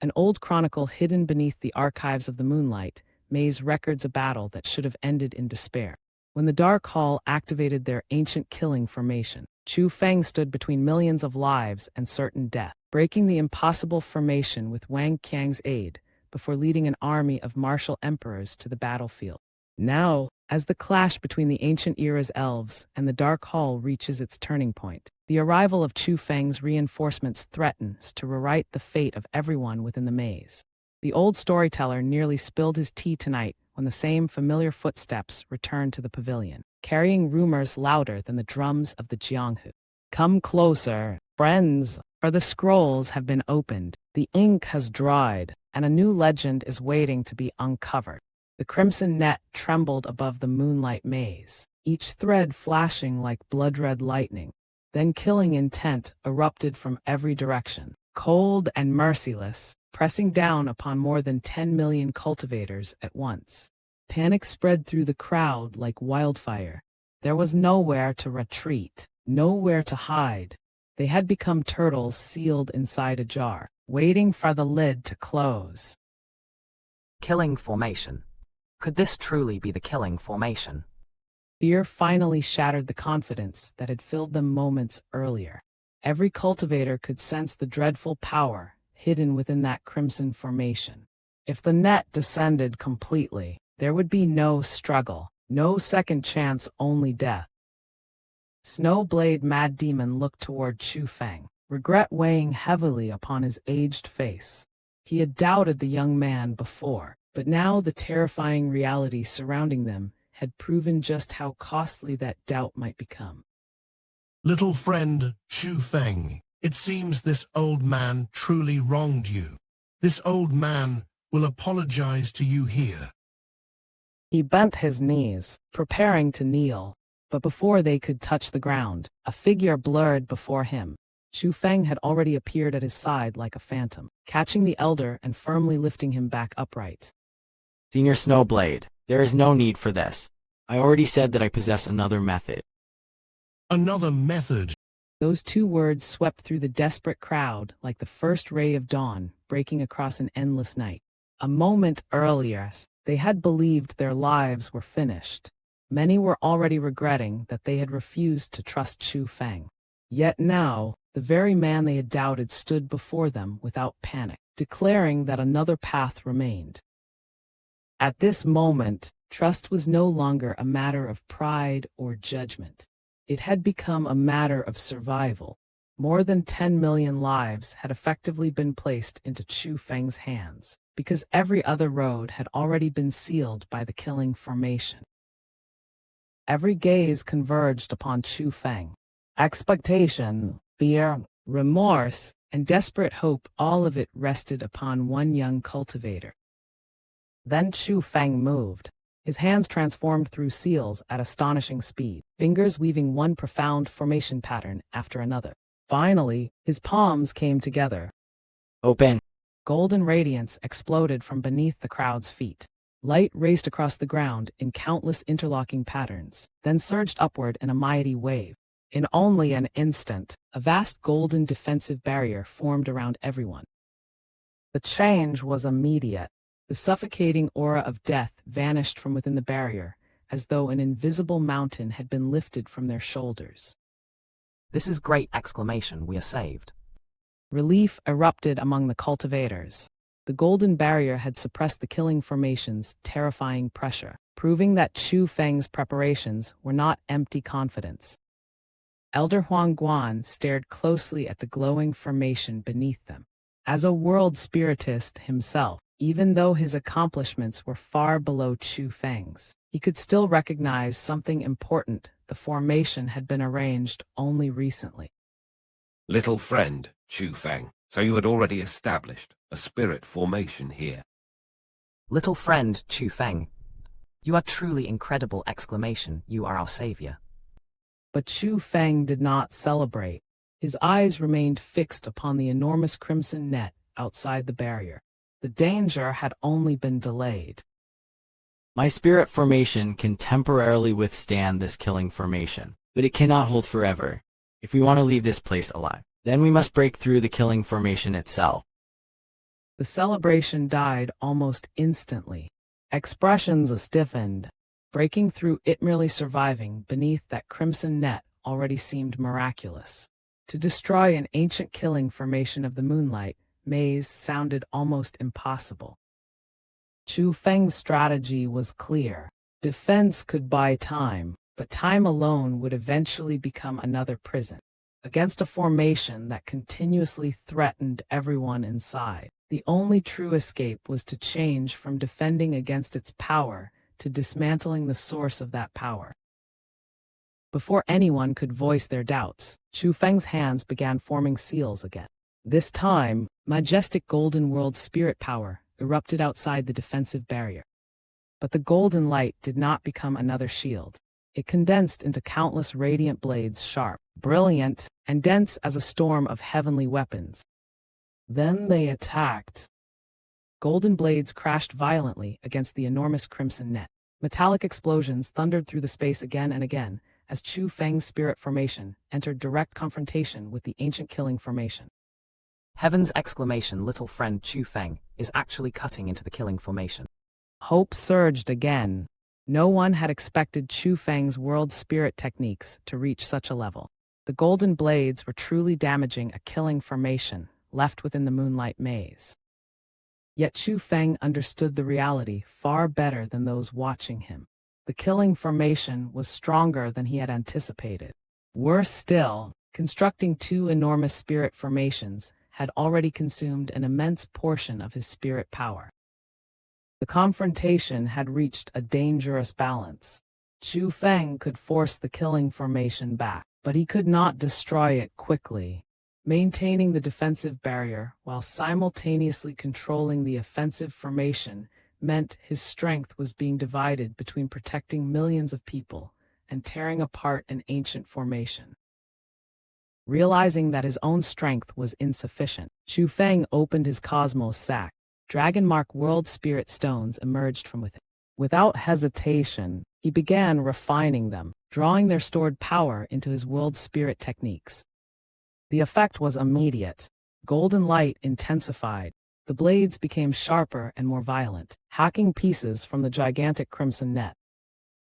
An old chronicle hidden beneath the archives of the Moonlight Maze records a battle that should have ended in despair. When the Dark Hall activated their ancient killing formation, Chu Feng stood between millions of lives and certain death, breaking the impossible formation with Wang Qiang's aid before leading an army of martial emperors to the battlefield. Now, as the clash between the ancient era's elves and the Dark Hall reaches its turning point, the arrival of Chu Feng's reinforcements threatens to rewrite the fate of everyone within the maze. The old storyteller nearly spilled his tea tonight when the same familiar footsteps returned to the pavilion, carrying rumors louder than the drums of the jianghu. Come closer, friends, for the scrolls have been opened, the ink has dried, and a new legend is waiting to be uncovered. The crimson net trembled above the Moonlight Maze, each thread flashing like blood-red lightning. Then killing intent erupted from every direction, cold and merciless, pressing down upon more than 10 million cultivators at once. Panic spread through the crowd like wildfire. There was nowhere to retreat, nowhere to hide. They had become turtles sealed inside a jar, waiting for the lid to close. Killing formation. Could this truly be the killing formation? Fear finally shattered the confidence that had filled them moments earlier. Every cultivator could sense the dreadful power hidden within that crimson formation. If the net descended completely, there would be no struggle, no second chance, only death. Snowblade Mad Demon looked toward Chu Feng, regret weighing heavily upon his aged face. He had doubted the young man before, but now the terrifying reality surrounding them had proven just how costly that doubt might become. Little friend, Chu Feng, it seems this old man truly wronged you. This old man will apologize to you here. He bent his knees, preparing to kneel, but before they could touch the ground, a figure blurred before him. Chu Feng had already appeared at his side like a phantom, catching the elder and firmly lifting him back upright. Senior Snowblade, there is no need for this. I already said that I possess another method. Another method? Those two words swept through the desperate crowd like the first ray of dawn breaking across an endless night. A moment earlier, they had believed their lives were finished. Many were already regretting that they had refused to trust Chu Feng. Yet now, the very man they had doubted stood before them without panic, declaring that another path remained. At this moment, trust was no longer a matter of pride or judgment. It had become a matter of survival. More than 10 million lives had effectively been placed into Chu Feng's hands, because every other road had already been sealed by the killing formation. Every gaze converged upon Chu Feng. Expectation, fear, remorse, and desperate hope, all of it rested upon one young cultivator. Then Chu Feng moved. His hands transformed through seals at astonishing speed, fingers weaving one profound formation pattern after another. Finally, his palms came together. Open. Golden radiance exploded from beneath the crowd's feet. Light raced across the ground in countless interlocking patterns, then surged upward in a mighty wave. In only an instant, a vast golden defensive barrier formed around everyone. The change was immediate. The suffocating aura of death vanished from within the barrier, as though an invisible mountain had been lifted from their shoulders. This is great! Exclamation, we are saved. Relief erupted among the cultivators. The golden barrier had suppressed the killing formation's terrifying pressure, proving that Chu Feng's preparations were not empty confidence. Elder Wang Qiang stared closely at the glowing formation beneath them. As a world spiritist himself, even though his accomplishments were far below Chu Feng's, he could still recognize something important. The formation had been arranged only recently. Little friend, Chu Feng, so you had already established a spirit formation here. Little friend, Chu Feng, you are truly incredible! Exclamation, you are our savior. But Chu Feng did not celebrate. His eyes remained fixed upon the enormous crimson net outside the barrier. The danger had only been delayed. My spirit formation can temporarily withstand this killing formation, but it cannot hold forever. If we want to leave this place alive, then we must break through the killing formation itself. The celebration died almost instantly. Expressions stiffened. Breaking through it, merely surviving beneath that crimson net already seemed miraculous. To destroy an ancient killing formation of the Moonlight Maze sounded almost impossible. Chu Feng's strategy was clear. Defense could buy time, but time alone would eventually become another prison. Against a formation that continuously threatened everyone inside, the only true escape was to change from defending against its power to dismantling the source of that power. Before anyone could voice their doubts, Chu Feng's hands began forming seals again. This time, majestic golden world spirit power erupted outside the defensive barrier. But the golden light did not become another shield. It condensed into countless radiant blades, sharp, brilliant, and dense as a storm of heavenly weapons. Then they attacked. Golden blades crashed violently against the enormous crimson net. Metallic explosions thundered through the space again and again as Chu Feng's spirit formation entered direct confrontation with the ancient killing formation. Heaven's exclamation, little friend Chu Feng, is actually cutting into the killing formation. Hope surged again. No one had expected Chu Feng's world spirit techniques to reach such a level. The golden blades were truly damaging a killing formation left within the Moonlight Maze. Yet Chu Feng understood the reality far better than those watching him. The killing formation was stronger than he had anticipated. Worse still, constructing two enormous spirit formations had already consumed an immense portion of his spirit power. The confrontation had reached a dangerous balance. Chu Feng could force the killing formation back, but he could not destroy it quickly. Maintaining the defensive barrier while simultaneously controlling the offensive formation meant his strength was being divided between protecting millions of people and tearing apart an ancient formation. Realizing that his own strength was insufficient, Chu Feng opened his cosmos sack. Dragon Mark World Spirit Stones emerged from within. Without hesitation, he began refining them, drawing their stored power into his world spirit techniques. The effect was immediate. Golden light intensified. The blades became sharper and more violent, hacking pieces from the gigantic crimson net.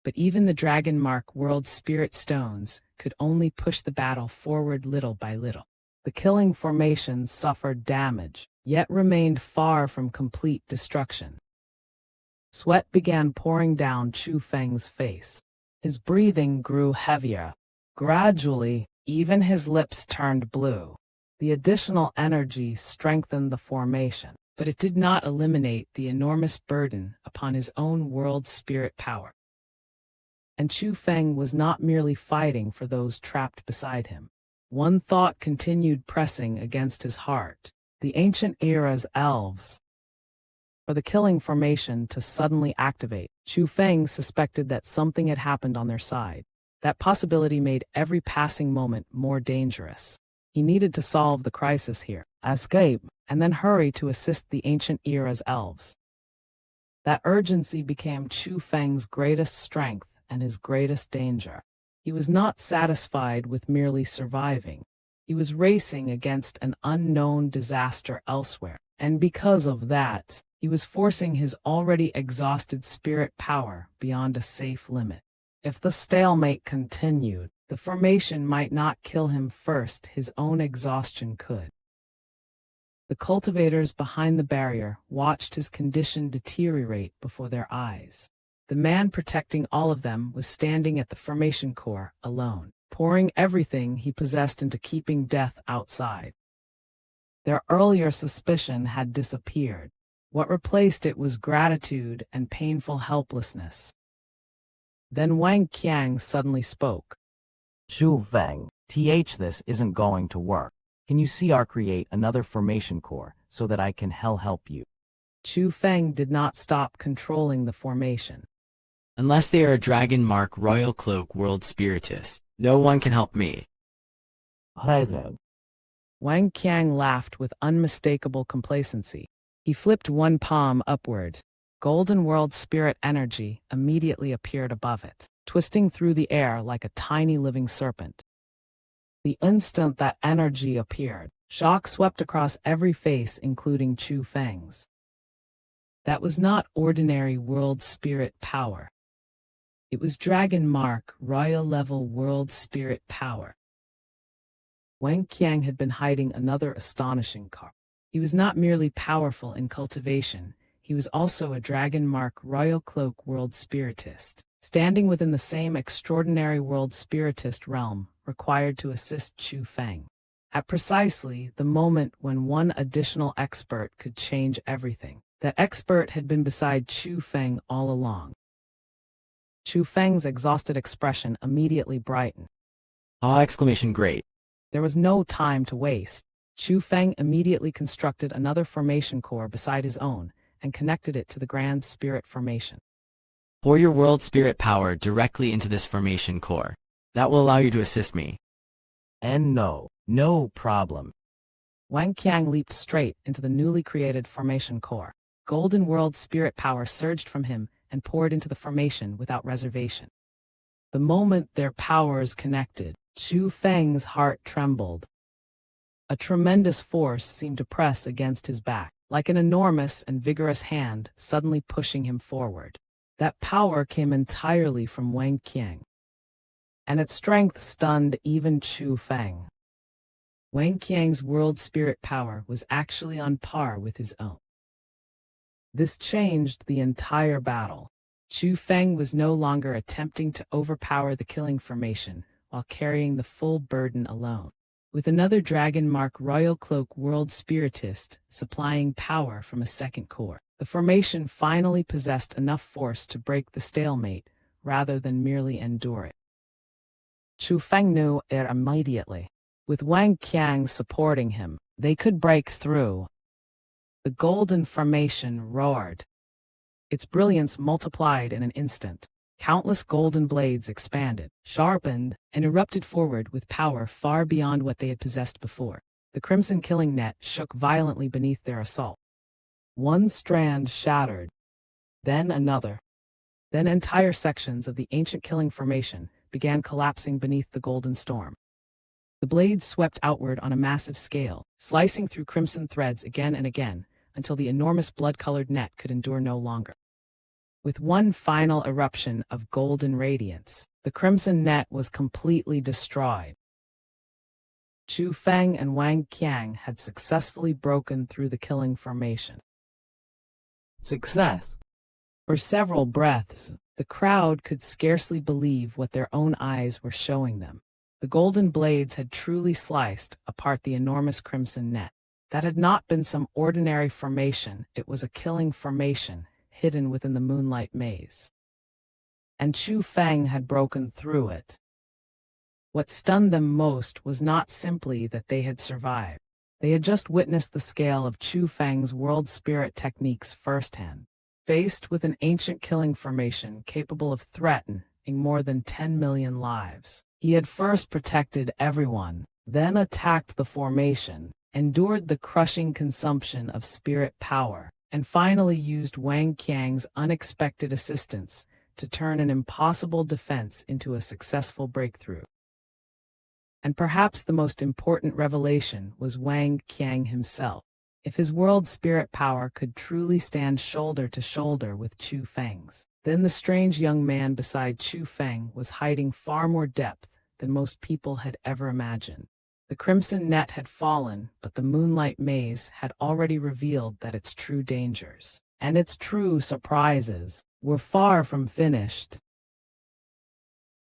But even the Dragon Mark World Spirit Stones could only push the battle forward little by little. The killing formation suffered damage, yet remained far from complete destruction. Sweat began pouring down Chu Feng's face. His breathing grew heavier. Gradually, even his lips turned blue. The additional energy strengthened the formation, but it did not eliminate the enormous burden upon his own world spirit power. And Chu Feng was not merely fighting for those trapped beside him. One thought continued pressing against his heart: the ancient era's elves. For the killing formation to suddenly activate, Chu Feng suspected that something had happened on their side. That possibility made every passing moment more dangerous. He needed to solve the crisis here, escape, and then hurry to assist the ancient era's elves. That urgency became Chu Feng's greatest strength and his greatest danger. He was not satisfied with merely surviving. He was racing against an unknown disaster elsewhere, and because of that, he was forcing his already exhausted spirit power beyond a safe limit. If the stalemate continued, the formation might not kill him first, his own exhaustion could. The cultivators behind the barrier watched his condition deteriorate before their eyes. The man protecting all of them was standing at the formation core, alone, pouring everything he possessed into keeping death outside. Their earlier suspicion had disappeared. What replaced it was gratitude and painful helplessness. Then Wang Qiang suddenly spoke. Chu Feng, this isn't going to work. Can you create another formation core so that I can help you? Chu Feng did not stop controlling the formation. Unless they are a Dragon Mark Royal Cloak World Spiritist, no one can help me. Wang Qiang laughed with unmistakable complacency. He flipped one palm upward. Golden World Spirit energy immediately appeared above it, twisting through the air like a tiny living serpent. The instant that energy appeared, Shock swept across every face, including Chu Feng's. That was not ordinary world spirit power. It was Dragon Mark royal-level world spirit power. Wang Qiang had been hiding another astonishing card. He was not merely powerful in cultivation, he was also a Dragon Mark royal cloak world spiritist, standing within the same extraordinary world spiritist realm required to assist Chu Feng. At precisely the moment when one additional expert could change everything, that expert had been beside Chu Feng all along. Chu Feng's exhausted expression immediately brightened. Ah! Exclamation great. There was no time to waste. Chu Feng immediately constructed another formation core beside his own and connected it to the Grand Spirit Formation. Pour your world spirit power directly into this formation core. That will allow you to assist me. And no problem. Wang Qiang leaped straight into the newly created formation core. Golden world spirit power surged from him and poured into the formation without reservation. The moment their powers connected, Chu Feng's heart trembled. A tremendous force seemed to press against his back, like an enormous and vigorous hand suddenly pushing him forward. That power came entirely from Wang Qiang, and its strength stunned even Chu Feng. Wang Qiang's world spirit power was actually on par with his own. This changed the entire battle. Chu Feng was no longer attempting to overpower the killing formation while carrying the full burden alone. With another Dragon Mark Royal Cloak World Spiritist supplying power from a second core, the formation finally possessed enough force to break the stalemate rather than merely endure it. Chu Feng knew it immediately. With Wang Qiang supporting him, they could break through. The golden formation roared. Its brilliance multiplied in an instant. Countless golden blades expanded, sharpened, and erupted forward with power far beyond what they had possessed before. The crimson killing net shook violently beneath their assault. One strand shattered, then another. Then entire sections of the ancient killing formation began collapsing beneath the golden storm. The blades swept outward on a massive scale, slicing through crimson threads again and again, until the enormous blood-colored net could endure no longer. With one final eruption of golden radiance, the crimson net was completely destroyed. Chu Feng and Wang Qiang had successfully broken through the killing formation. Success! For several breaths, the crowd could scarcely believe what their own eyes were showing them. The golden blades had truly sliced apart the enormous crimson net. That had not been some ordinary formation, it was a killing formation, hidden within the Moonlight Maze. And Chu Feng had broken through it. What stunned them most was not simply that they had survived. They had just witnessed the scale of Chu Feng's world spirit techniques firsthand. Faced with an ancient killing formation capable of threatening more than 10 million lives, he had first protected everyone, then attacked the formation, endured the crushing consumption of spirit power, and finally used Wang Qiang's unexpected assistance to turn an impossible defense into a successful breakthrough. And perhaps the most important revelation was Wang Qiang himself. If his world spirit power could truly stand shoulder to shoulder with Chu Feng's, then the strange young man beside Chu Feng was hiding far more depth than most people had ever imagined. The crimson net had fallen, but the Moonlight Maze had already revealed that its true dangers and its true surprises were far from finished.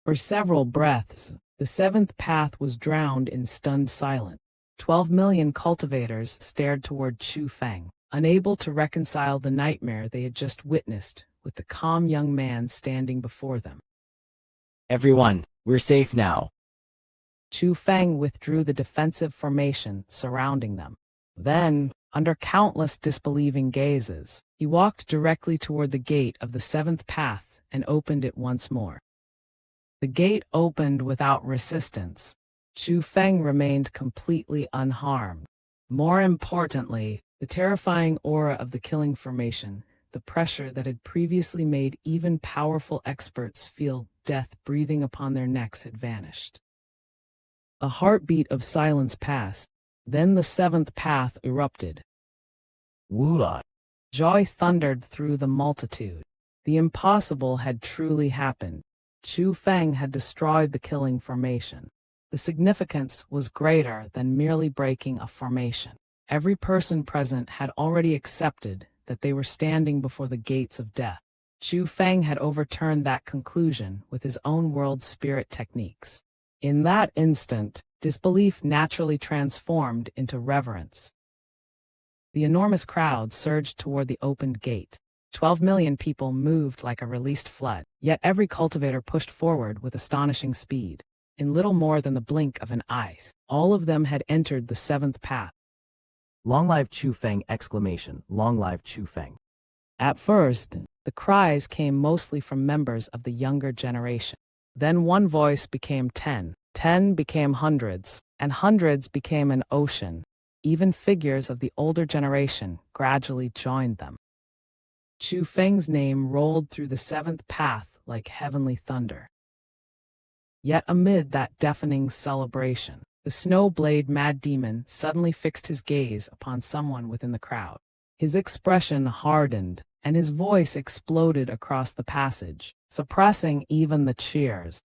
For several breaths, the seventh path was drowned in stunned silence. 12 million cultivators stared toward Chu Feng, unable to reconcile the nightmare they had just witnessed with the calm young man standing before them. Everyone, we're safe now. Chu Feng withdrew the defensive formation surrounding them. Then, under countless disbelieving gazes, he walked directly toward the gate of the seventh path and opened it once more. The gate opened without resistance. Chu Feng remained completely unharmed. More importantly, the terrifying aura of the killing formation, the pressure that had previously made even powerful experts feel death breathing upon their necks, had vanished. A heartbeat of silence passed. Then the seventh path erupted. Wula. Joy thundered through the multitude. The impossible had truly happened. Chu Feng had destroyed the killing formation. The significance was greater than merely breaking a formation. Every person present had already accepted that they were standing before the gates of death. Chu Feng had overturned that conclusion with his own world spirit techniques. In that instant, disbelief naturally transformed into reverence. The enormous crowd surged toward the opened gate. 12 million people moved like a released flood, yet every cultivator pushed forward with astonishing speed. In little more than the blink of an eye, all of them had entered the seventh path. Long live Chu Feng! Exclamation. Long live Chu Feng! At first, the cries came mostly from members of the younger generation. Then one voice became 10, 10 became hundreds, and hundreds became an ocean. Even figures of the older generation gradually joined them. Chu Feng's name rolled through the seventh path like heavenly thunder. Yet amid that deafening celebration, the Snowblade Mad Demon suddenly fixed his gaze upon someone within the crowd. His expression hardened, and his voice exploded across the passage, suppressing even the cheers.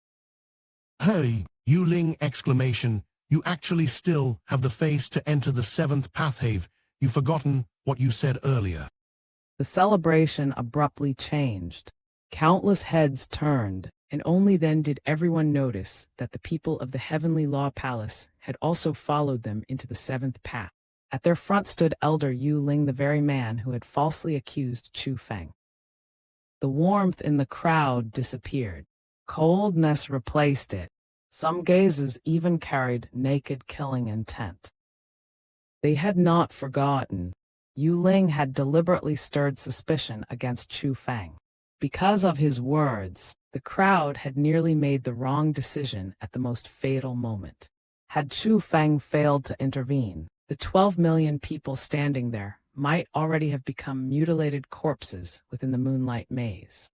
Hey, Yu Ling! Exclamation. You actually still have the face to enter the seventh path. Have you forgotten what you said earlier? The celebration abruptly changed. Countless heads turned, and only then did everyone notice that the people of the Heavenly Law Palace had also followed them into the seventh path. At their front stood Elder Yu Ling, the very man who had falsely accused Chu Feng. The warmth in the crowd disappeared. Coldness replaced it. Some gazes even carried naked killing intent. They had not forgotten. Yu Ling had deliberately stirred suspicion against Chu Feng. Because of his words, the crowd had nearly made the wrong decision at the most fatal moment. Had Chu Feng failed to intervene, the 12 million people standing there might already have become mutilated corpses within the Moonlight Maze.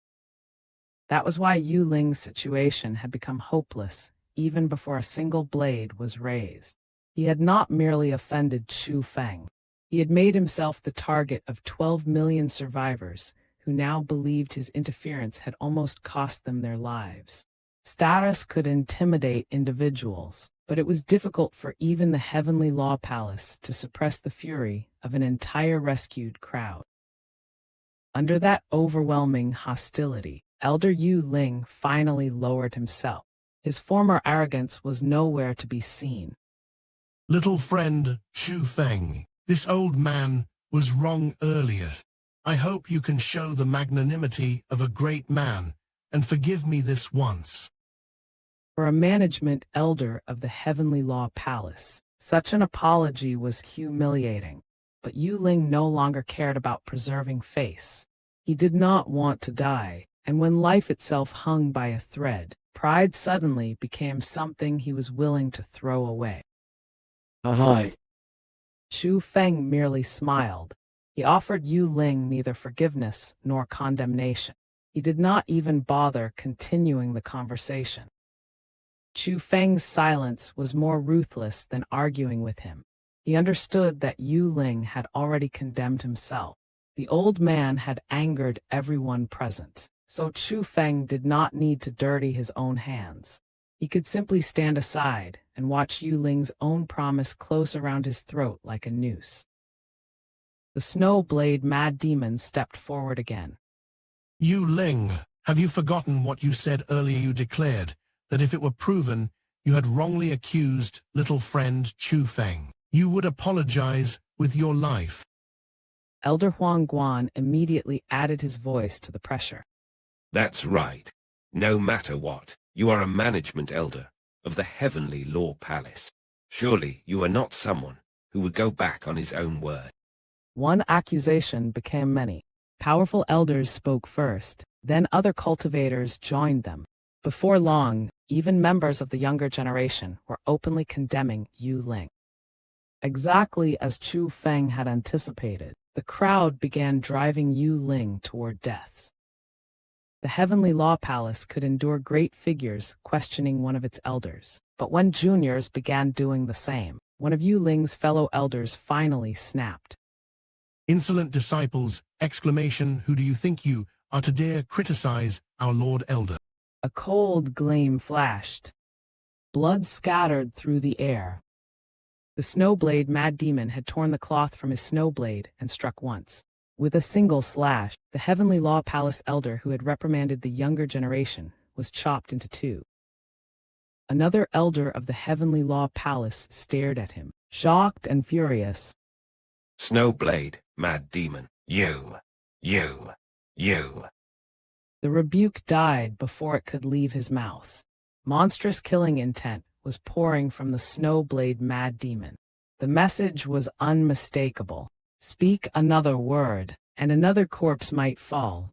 That was why Yu Ling's situation had become hopeless even before a single blade was raised. He had not merely offended Chu Feng. He had made himself the target of 12 million survivors who now believed his interference had almost cost them their lives. Status could intimidate individuals, but it was difficult for even the Heavenly Law Palace to suppress the fury of an entire rescued crowd. Under that overwhelming hostility, Elder Yu Ling finally lowered himself. His former arrogance was nowhere to be seen. Little friend, Chu Feng, this old man was wrong earlier. I hope you can show the magnanimity of a great man and forgive me this once. For a management elder of the Heavenly Law Palace, such an apology was humiliating. But Yu Ling no longer cared about preserving face. He did not want to die, and when life itself hung by a thread, pride suddenly became something he was willing to throw away. Hi. Chu Feng merely smiled. He offered Yu Ling neither forgiveness nor condemnation. He did not even bother continuing the conversation. Chu Feng's silence was more ruthless than arguing with him. He understood that Yu Ling had already condemned himself. The old man had angered everyone present, so Chu Feng did not need to dirty his own hands. He could simply stand aside and watch Yu Ling's own promise close around his throat like a noose. The Snowblade Mad Demon stepped forward again. Yu Ling, have you forgotten what you said earlier? You declared that if it were proven you had wrongly accused little friend Chu Feng, you would apologize with your life. Elder Huang Guan immediately added his voice to the pressure. That's right. No matter what, you are a management elder of the Heavenly Law Palace. Surely you are not someone who would go back on his own word. One accusation became many. Powerful elders spoke first, then other cultivators joined them. Before long, even members of the younger generation were openly condemning Yu Ling. Exactly as Chu Feng had anticipated, the crowd began driving Yu Ling toward deaths. The Heavenly Law Palace could endure great figures questioning one of its elders, but when juniors began doing the same, One of Yu Ling's fellow elders finally snapped. Insolent disciples! Exclamation! Who do you think you are to dare criticize our Lord Elder? A cold gleam flashed. Blood scattered through the air. The Snowblade Mad Demon had torn the cloth from his snowblade and struck once. With a single slash, the Heavenly Law Palace elder who had reprimanded the younger generation was chopped into two. Another elder of the Heavenly Law Palace stared at him, shocked and furious. Snowblade, Mad Demon, you. The rebuke died before it could leave his mouth. Monstrous killing intent was pouring from the Snowblade Mad Demon. The message was unmistakable. Speak another word, and another corpse might fall.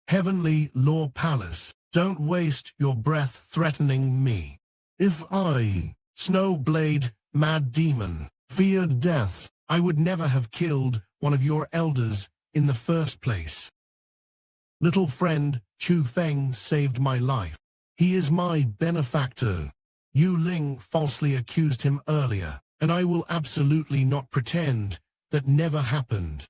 Heavenly Law Palace, don't waste your breath threatening me. If I, Snowblade Mad Demon, feared death, I would never have killed one of your elders in the first place. Little friend Chu Feng saved my life. He is my benefactor. Yu Ling falsely accused him earlier, and I will absolutely not pretend that never happened.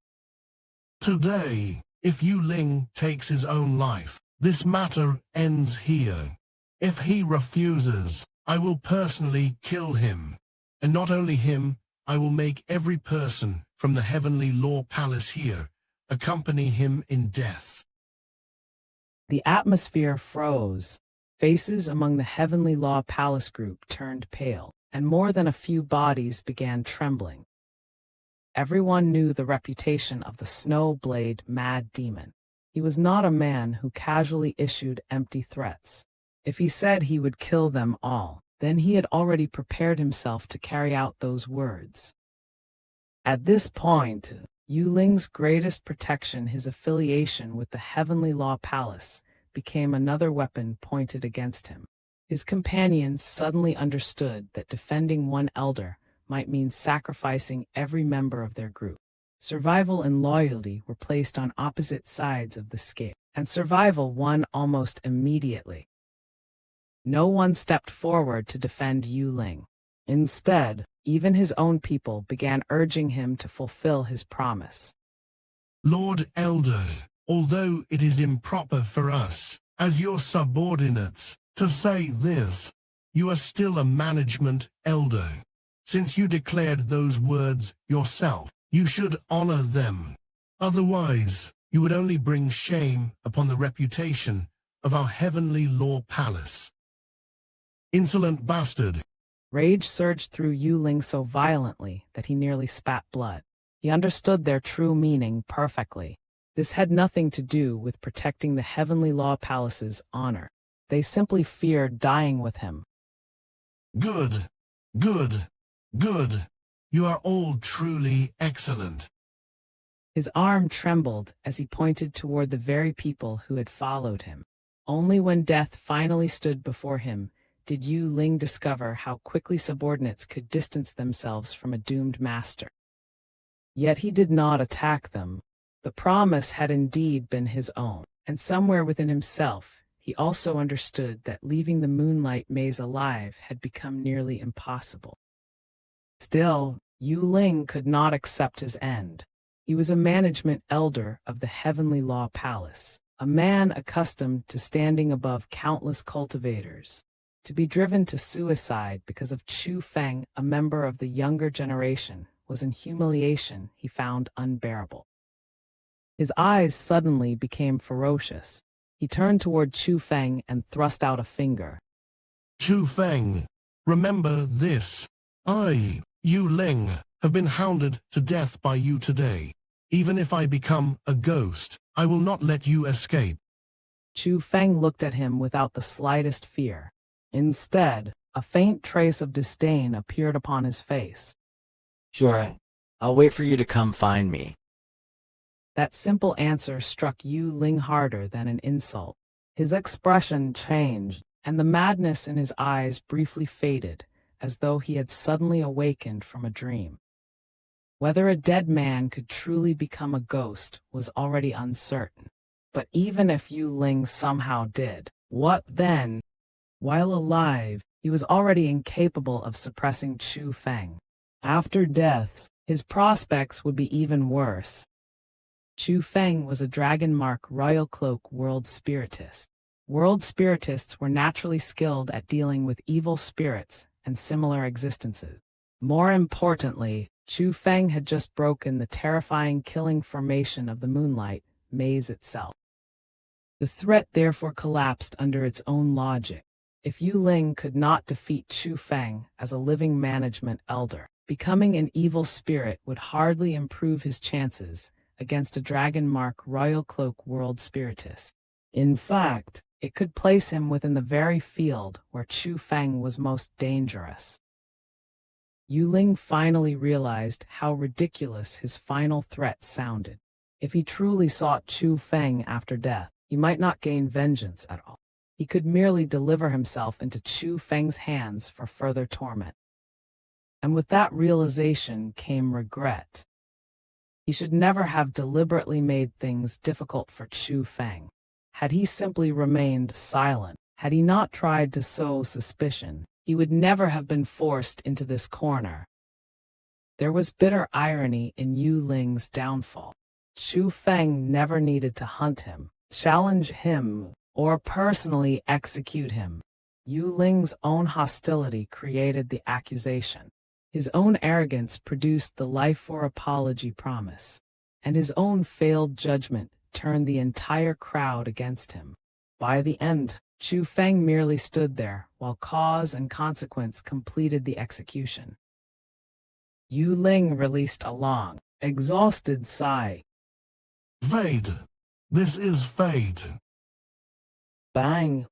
Today, if Yu Ling takes his own life, this matter ends here. If he refuses, I will personally kill him. And not only him, I will make every person from the Heavenly Law Palace here accompany him in death. The atmosphere froze. Faces among the Heavenly Law Palace group turned pale, and more than a few bodies began trembling. Everyone knew the reputation of the Snowblade Mad Demon. He was not a man who casually issued empty threats. If he said he would kill them all, then he had already prepared himself to carry out those words. At this point, Yu Ling's greatest protection, his affiliation with the Heavenly Law Palace, became another weapon pointed against him. His companions suddenly understood that defending one elder might mean sacrificing every member of their group. Survival and loyalty were placed on opposite sides of the scale, and survival won almost immediately. No one stepped forward to defend Yu Ling. Instead, even his own people began urging him to fulfill his promise. Lord Elder, although it is improper for us, as your subordinates, to say this, you are still a management elder. Since you declared those words yourself, you should honor them. Otherwise, you would only bring shame upon the reputation of our Heavenly Law Palace. Insolent bastard! Rage surged through Yu Ling so violently that he nearly spat blood. He understood their true meaning perfectly. This had nothing to do with protecting the Heavenly Law Palace's honor. They simply feared dying with him. Good. You are all truly excellent. His arm trembled as he pointed toward the very people who had followed him. Only when death finally stood before him did Yu Ling discover how quickly subordinates could distance themselves from a doomed master. Yet he did not attack them. The promise had indeed been his own, and somewhere within himself, he also understood that leaving the Moonlight Maze alive had become nearly impossible. Still, Yu Ling could not accept his end. He was a management elder of the Heavenly Law Palace, a man accustomed to standing above countless cultivators. To be driven to suicide because of Chu Feng, a member of the younger generation, was an humiliation he found unbearable. His eyes suddenly became ferocious. He turned toward Chu Feng and thrust out a finger. Chu Feng, remember this. I, Yu Ling, have been hounded to death by you today. Even if I become a ghost, I will not let you escape. Chu Feng looked at him without the slightest fear. Instead, a faint trace of disdain appeared upon his face. Sure, I'll wait for you to come find me. That simple answer struck Yu Ling harder than an insult. His expression changed, and the madness in his eyes briefly faded, as though he had suddenly awakened from a dream. Whether a dead man could truly become a ghost was already uncertain. But even if Yu Ling somehow did, what then? While alive, He was already incapable of suppressing Chu Feng. After death, his prospects would be even worse. Chu Feng was a dragon mark royal cloak world spiritist. World spiritists were naturally skilled at dealing with evil spirits and similar existences. More importantly, Chu Feng had just broken the terrifying killing formation of the Moonlight Maze itself. The threat therefore collapsed under its own logic. If Yu Ling could not defeat Chu Feng as a living management elder, becoming an evil spirit would hardly improve his chances against a dragon mark royal cloak world spiritist. In fact, it could place him within the very field where Chu Feng was most dangerous. Yu Ling finally realized how ridiculous his final threat sounded. If he truly sought Chu Feng after death, he might not gain vengeance at all. He could merely deliver himself into Chu Feng's hands for further torment. And with that realization came regret. He should never have deliberately made things difficult for Chu Feng. Had he simply remained silent, had he not tried to sow suspicion, he would never have been forced into this corner. There was bitter irony in Yu Ling's downfall. Chu Feng never needed to hunt him, challenge him, or personally execute him. Yu Ling's own hostility created the accusation. His own arrogance produced the life for apology promise, and his own failed judgment turned the entire crowd against him. By the end, Chu Feng merely stood there while cause and consequence completed the execution. Yu Ling released a long, exhausted sigh. Fate. This is fate. Bang!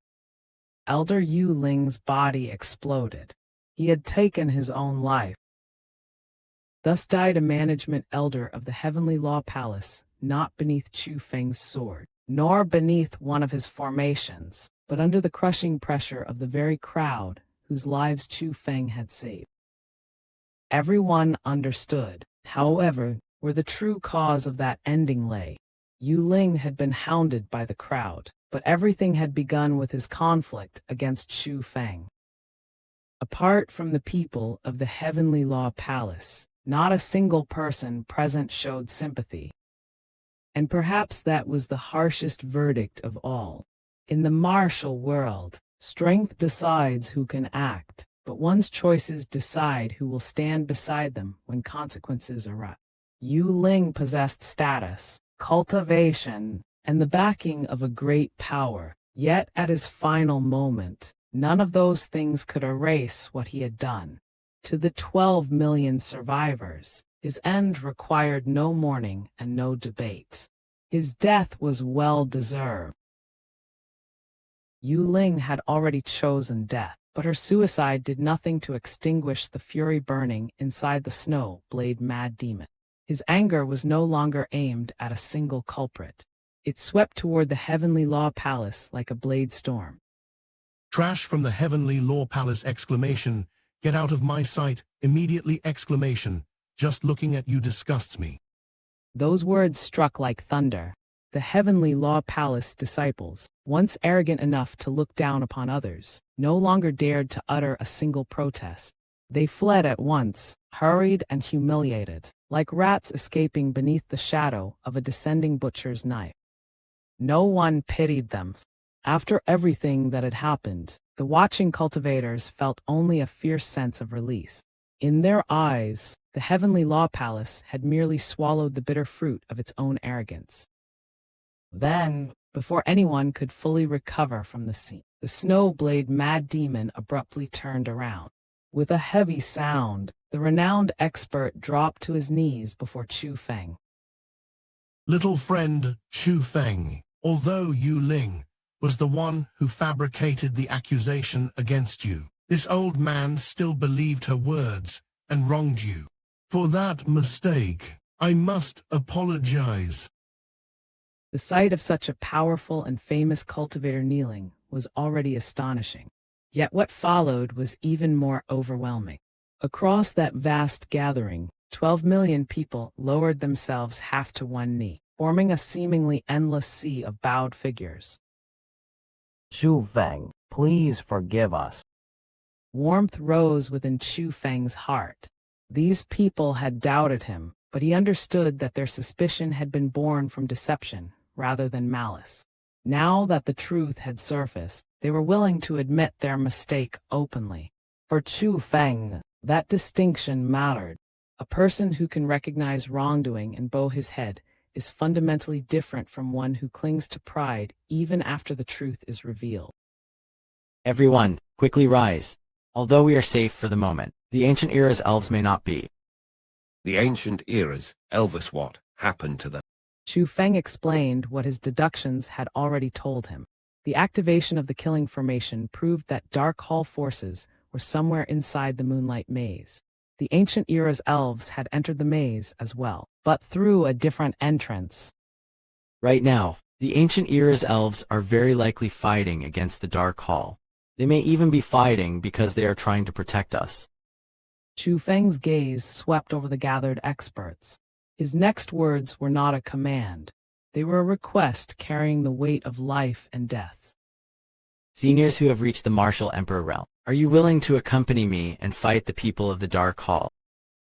Elder Yu Ling's body exploded. He had taken his own life. Thus died a management elder of the Heavenly Law Palace, not beneath Chu Feng's sword, nor beneath one of his formations, but under the crushing pressure of the very crowd whose lives Chu Feng had saved. Everyone understood, however, where the true cause of that ending lay. Yu Ling had been hounded by the crowd, but everything had begun with his conflict against Chu Feng. Apart from the people of the Heavenly Law Palace, not a single person present showed sympathy. And perhaps that was the harshest verdict of all. In the martial world, strength decides who can act, but one's choices decide who will stand beside them when consequences arise. Yu Ling possessed status, cultivation, and the backing of a great power, yet at his final moment, none of those things could erase what he had done. To the 12 million survivors, his end required no mourning and no debate. His death was well deserved. Yu Ling had already chosen death, but her suicide did nothing to extinguish the fury burning inside the snow blade mad demon. His anger was no longer aimed at a single culprit. It swept toward the Heavenly Law Palace like a blade storm. Trash from the Heavenly Law Palace! Exclamation. Get out of my sight, immediately! Exclamation. Just looking at you disgusts me. Those words struck like thunder. The Heavenly Law Palace disciples, once arrogant enough to look down upon others, no longer dared to utter a single protest. They fled at once, hurried and humiliated, like rats escaping beneath the shadow of a descending butcher's knife. No one pitied them. After everything that had happened, the watching cultivators felt only a fierce sense of release. In their eyes, the Heavenly Law Palace had merely swallowed the bitter fruit of its own arrogance. Then, before anyone could fully recover from the scene, the Snowblade Mad Demon abruptly turned around. With a heavy sound, the renowned expert dropped to his knees before Chu Feng. Little friend, Chu Feng, although Yu Ling was the one who fabricated the accusation against you, this old man still believed her words and wronged you. For that mistake, I must apologize. The sight of such a powerful and famous cultivator kneeling was already astonishing. Yet what followed was even more overwhelming. Across that vast gathering, 12 million people lowered themselves half to one knee, forming a seemingly endless sea of bowed figures. Chu Feng, please forgive us. Warmth rose within Chu Feng's heart. These people had doubted him, but he understood that their suspicion had been born from deception rather than malice. Now that the truth had surfaced, they were willing to admit their mistake openly. For Chu Feng, that distinction mattered. A person who can recognize wrongdoing and bow his head is fundamentally different from one who clings to pride even after the truth is revealed. Everyone, quickly rise. Although we are safe for the moment, the ancient era's elves may not be. The ancient eras, Elves, what happened to them? Chu Feng explained what his deductions had already told him. The activation of the killing formation proved that Dark Hall forces were somewhere inside the Moonlight Maze. The ancient era's elves had entered the maze as well, but through a different entrance. Right now, the ancient era's elves are very likely fighting against the Dark Hall. They may even be fighting because they are trying to protect us. Chu Feng's gaze swept over the gathered experts. His next words were not a command. They were a request carrying the weight of life and death. Seniors who have reached the martial emperor realm, are you willing to accompany me and fight the people of the Dark Hall?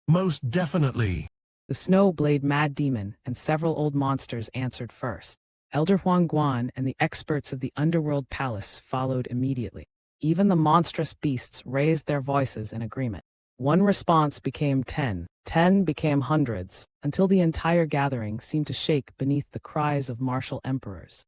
Most definitely. The Snowblade Mad Demon and several old monsters answered first. Elder Huang Guan and the experts of the Underworld Palace followed immediately. Even the monstrous beasts raised their voices in agreement. One response became 10, 10 became hundreds, until the entire gathering seemed to shake beneath the cries of martial emperors.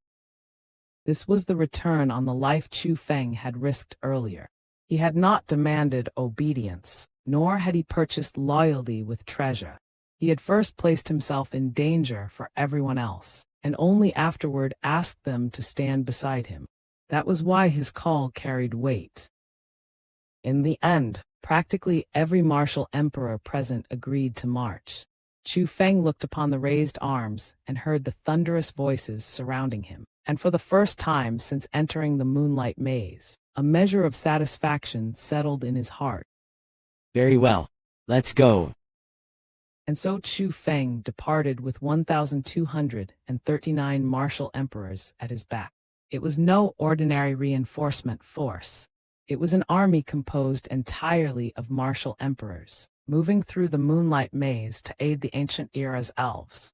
This was the return on the life Chu Feng had risked earlier. He had not demanded obedience, nor had he purchased loyalty with treasure. He had first placed himself in danger for everyone else, and only afterward asked them to stand beside him. That was why his call carried weight. In the end, practically every martial emperor present agreed to march. Chu Feng looked upon the raised arms and heard the thunderous voices surrounding him, and for the first time since entering the Moonlight Maze, a measure of satisfaction settled in his heart. Very well. Let's go. And so Chu Feng departed with 1,239 martial emperors at his back. It was no ordinary reinforcement force. It was an army composed entirely of martial emperors, moving through the Moonlight Maze to aid the ancient era's elves.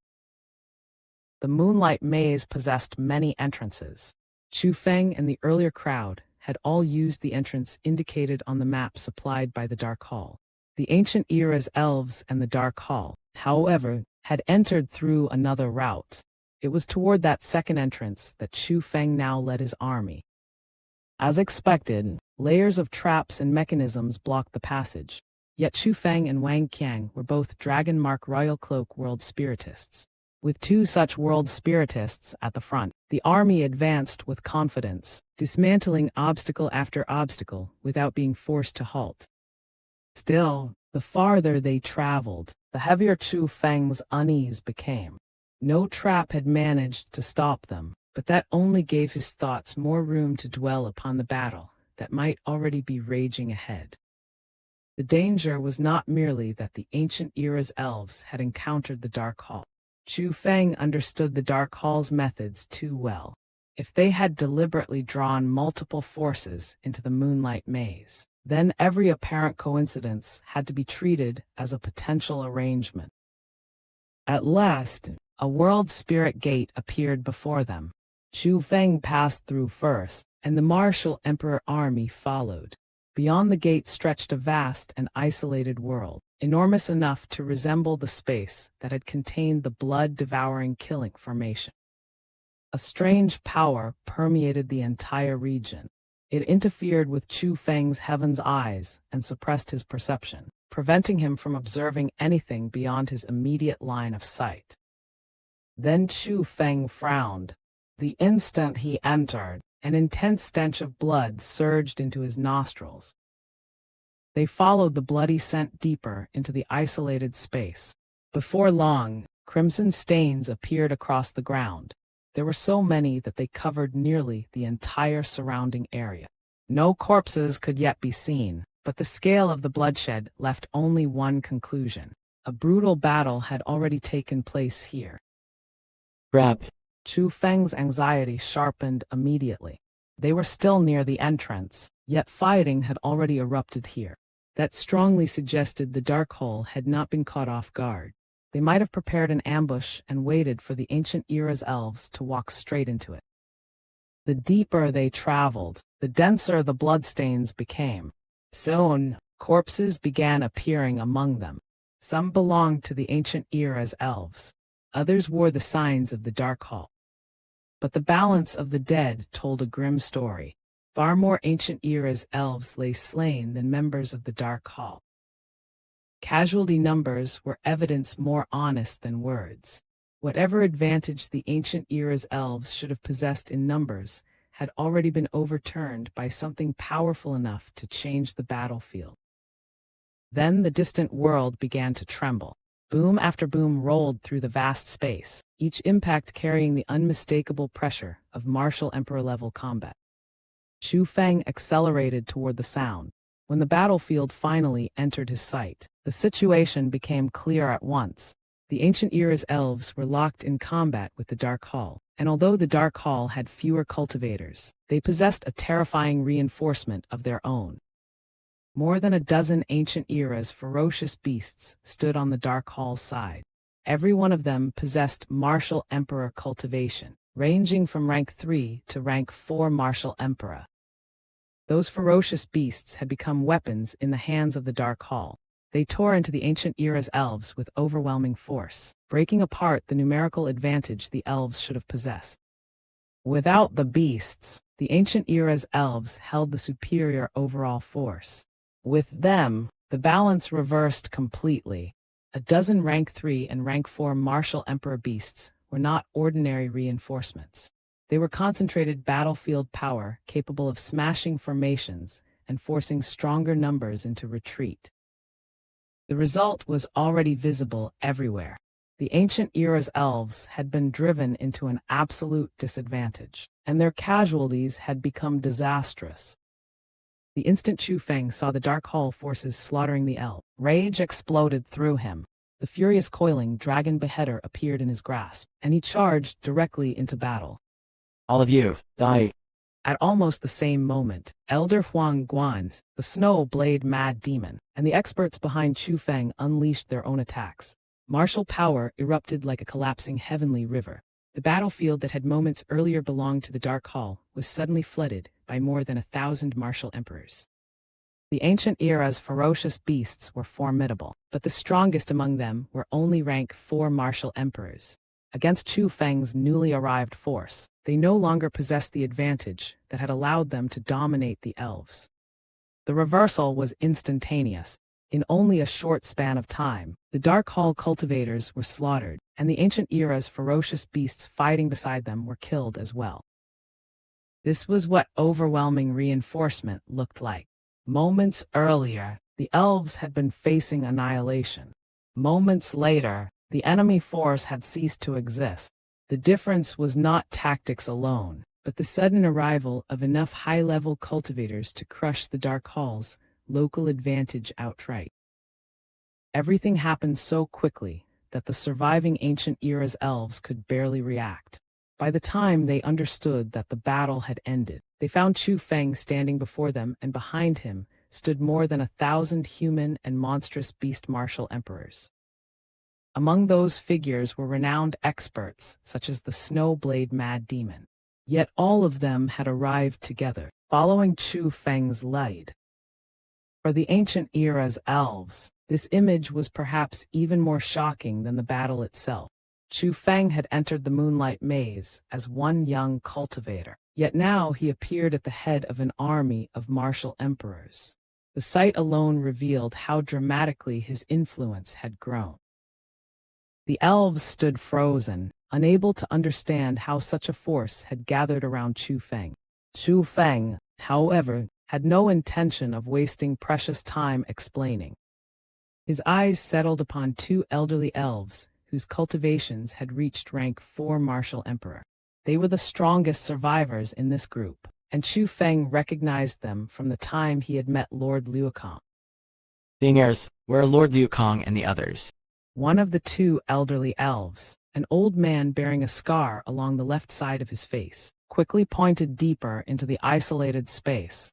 The Moonlight Maze possessed many entrances. Chu Feng and the earlier crowd had all used the entrance indicated on the map supplied by the Dark Hall. The ancient era's elves and the Dark Hall, however, had entered through another route. It was toward that second entrance that Chu Feng now led his army. As expected, layers of traps and mechanisms blocked the passage. Yet Chu Feng and Wang Qiang were both Dragon Mark Royal Cloak World Spiritists. With two such World Spiritists at the front, the army advanced with confidence, dismantling obstacle after obstacle without being forced to halt. Still, the farther they traveled, the heavier Chu Feng's unease became. No trap had managed to stop them, but that only gave his thoughts more room to dwell upon the battle that might already be raging ahead. The danger was not merely that the ancient era's elves had encountered the Dark Hall. Chu Feng understood the Dark Hall's methods too well. If they had deliberately drawn multiple forces into the Moonlight Maze, then every apparent coincidence had to be treated as a potential arrangement. At last, a world spirit gate appeared before them. Chu Feng passed through first, and the martial emperor army followed. Beyond the gate stretched a vast and isolated world, enormous enough to resemble the space that had contained the blood-devouring killing formation. A strange power permeated the entire region. It interfered with Chu Feng's heaven's eyes and suppressed his perception, preventing him from observing anything beyond his immediate line of sight. Then Chu Feng frowned. The instant he entered, an intense stench of blood surged into his nostrils. They followed the bloody scent deeper into the isolated space. Before long, crimson stains appeared across the ground. There were so many that they covered nearly the entire surrounding area. No corpses could yet be seen, but the scale of the bloodshed left only one conclusion. A brutal battle had already taken place here. Grab. Chu Feng's anxiety sharpened immediately. They were still near the entrance. Yet fighting had already erupted here. That strongly suggested the dark hole had not been caught off guard. They might have prepared an ambush and waited for the ancient era's elves to walk straight into it. The deeper they traveled, the denser the bloodstains became. Soon, corpses began appearing among them. Some belonged to the ancient era's elves. Others wore the signs of the dark hall. But the balance of the dead told a grim story. Far more ancient era's elves lay slain than members of the dark hall. Casualty numbers were evidence more honest than words. Whatever advantage the ancient era's elves should have possessed in numbers had already been overturned by something powerful enough to change the battlefield. Then the distant world began to tremble. Boom after boom rolled through the vast space, each impact carrying the unmistakable pressure of martial emperor-level combat. Chu Feng accelerated toward the sound. When the battlefield finally entered his sight, the situation became clear at once. The ancient era's elves were locked in combat with the Dark Hall, and although the Dark Hall had fewer cultivators, they possessed a terrifying reinforcement of their own. More than a dozen ancient era's ferocious beasts stood on the Dark Hall's side. Every one of them possessed martial emperor cultivation, ranging from rank 3 to rank 4 martial emperor. Those ferocious beasts had become weapons in the hands of the Dark Hall. They tore into the ancient era's elves with overwhelming force, breaking apart the numerical advantage the elves should have possessed. Without the beasts, the ancient era's elves held the superior overall force. With them, the balance reversed completely. A dozen rank 3 and rank 4 martial emperor beasts were not ordinary reinforcements. They were concentrated battlefield power capable of smashing formations and forcing stronger numbers into retreat. The result was already visible everywhere. The ancient era's elves had been driven into an absolute disadvantage, and their casualties had become disastrous. The instant Chu Feng saw the Dark Hall forces slaughtering the elves, rage exploded through him. The furious coiling dragon beheader appeared in his grasp, and he charged directly into battle. All of you, die. At almost the same moment, Elder Huang Guan's, the Snow Blade Mad Demon, and the experts behind Chu Feng unleashed their own attacks. Martial power erupted like a collapsing heavenly river. The battlefield that had moments earlier belonged to the Dark Hall was suddenly flooded by more than 1,000 martial emperors. The ancient era's ferocious beasts were formidable, but the strongest among them were only rank 4 martial emperors. Against Chu Feng's newly arrived force, they no longer possessed the advantage that had allowed them to dominate the elves. The reversal was instantaneous. In only a short span of time, the Dark Hall cultivators were slaughtered, and the ancient era's ferocious beasts fighting beside them were killed as well. This was what overwhelming reinforcement looked like. Moments earlier, the elves had been facing annihilation. Moments later, the enemy force had ceased to exist. The difference was not tactics alone, but the sudden arrival of enough high-level cultivators to crush the Dark Hall's local advantage outright. Everything happened so quickly that the surviving ancient era's elves could barely react. By the time they understood that the battle had ended, they found Chu Feng standing before them, and behind him stood more than 1,000 human and monstrous beast martial emperors. Among those figures were renowned experts, such as the Snow Blade Mad Demon. Yet all of them had arrived together, following Chu Feng's lead. For the ancient era's elves, this image was perhaps even more shocking than the battle itself. Chu Feng had entered the Moonlight Maze as one young cultivator, yet now he appeared at the head of an army of martial emperors. The sight alone revealed how dramatically his influence had grown. The elves stood frozen, unable to understand how such a force had gathered around Chu Feng. Chu Feng, however, had no intention of wasting precious time explaining. His eyes settled upon 2 elderly elves, whose cultivations had reached rank 4 martial emperor. They were the strongest survivors in this group, and Chu Feng recognized them from the time he had met Lord Liukong. Seniors, where are Lord Liukong and the others? One of the 2 elderly elves, an old man bearing a scar along the left side of his face, quickly pointed deeper into the isolated space.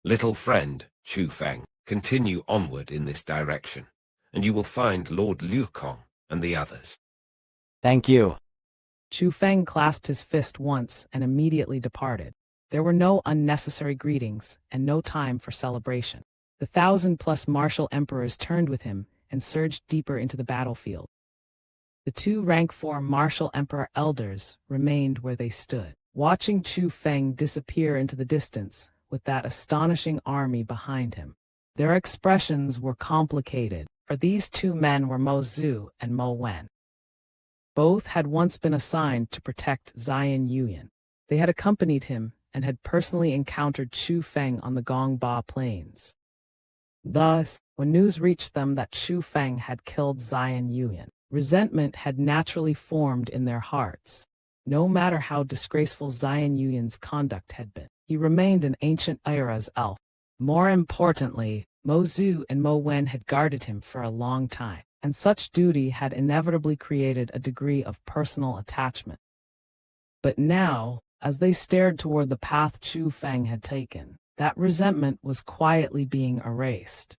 Little friend, Chu Feng, continue onward in this direction, and you will find Lord Liu Kong and the others. Thank you. Chu Feng clasped his fist once and immediately departed. There were no unnecessary greetings and no time for celebration. The 1,000+ martial emperors turned with him and surged deeper into the battlefield. The 2 rank 4 martial emperor elders remained where they stood, watching Chu Feng disappear into the distance with that astonishing army behind him. Their expressions were complicated, for these 2 men were Mo Zhu and Mo Wen. Both had once been assigned to protect Xianxia. They had accompanied him and had personally encountered Chu Feng on the Gongba Plains. Thus, when news reached them that Chu Feng had killed Xianxia, resentment had naturally formed in their hearts. No matter how disgraceful Xianxia's conduct had been, he remained an ancient era's elf. More importantly, Mo Zhu and Mo Wen had guarded him for a long time, and such duty had inevitably created a degree of personal attachment. But now, as they stared toward the path Chu Feng had taken, that resentment was quietly being erased.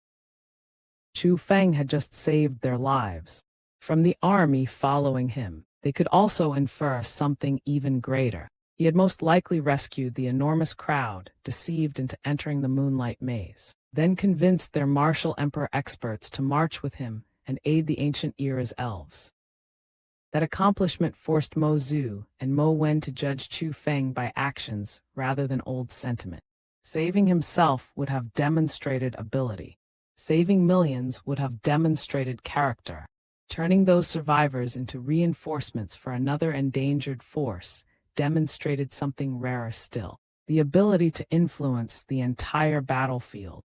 Chu Feng had just saved their lives. From the army following him, they could also infer something even greater. He had most likely rescued the enormous crowd deceived into entering the Moonlight Maze, then convinced their martial emperor experts to march with him and aid the ancient era's elves. That accomplishment forced Mo Zhu and Mo Wen to judge Chu Feng by actions rather than old sentiment. Saving himself would have demonstrated ability. Saving millions would have demonstrated character. Turning those survivors into reinforcements for another endangered force demonstrated something rarer still: the ability to influence the entire battlefield.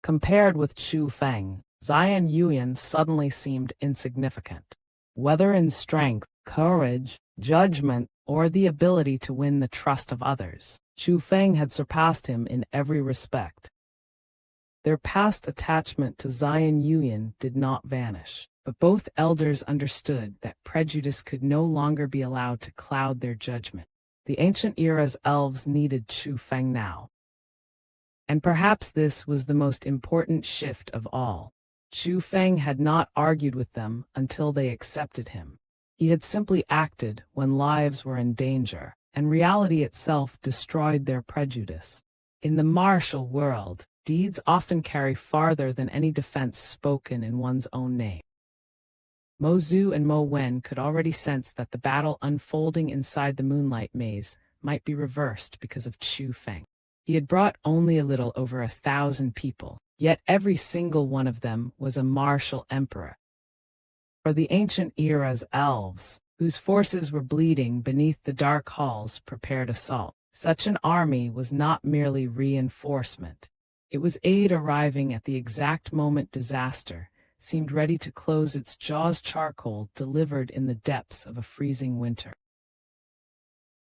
Compared with Chu Feng, Xianxia suddenly seemed insignificant. Whether in strength, courage, judgment, or the ability to win the trust of others, Chu Feng had surpassed him in every respect. Their past attachment to Xianxia did not vanish, but both elders understood that prejudice could no longer be allowed to cloud their judgment. The ancient era's elves needed Chu Feng now. And perhaps this was the most important shift of all. Chu Feng had not argued with them until they accepted him. He had simply acted when lives were in danger, and reality itself destroyed their prejudice. In the martial world, deeds often carry farther than any defense spoken in one's own name. Mo Zhu and Mo Wen could already sense that the battle unfolding inside the Moonlight Maze might be reversed because of Chu Feng. He had brought only a little over 1,000 people, yet every single one of them was a martial emperor. For the ancient era's elves, whose forces were bleeding beneath the dark hall's prepared assault, such an army was not merely reinforcement. It was aid arriving at the exact moment disaster seemed ready to close its jaws. Charcoal delivered in the depths of a freezing winter.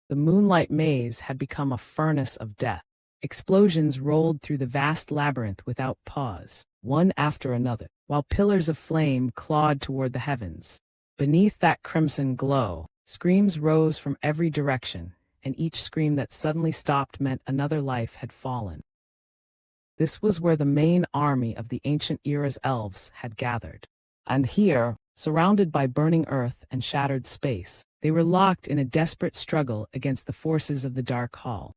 The Moonlight Maze had become a furnace of death. Explosions rolled through the vast labyrinth without pause, one after another, while pillars of flame clawed toward the heavens. Beneath that crimson glow, screams rose from every direction, and each scream that suddenly stopped meant another life had fallen. This was where the main army of the ancient era's elves had gathered. And here, surrounded by burning earth and shattered space, they were locked in a desperate struggle against the forces of the Dark Hall.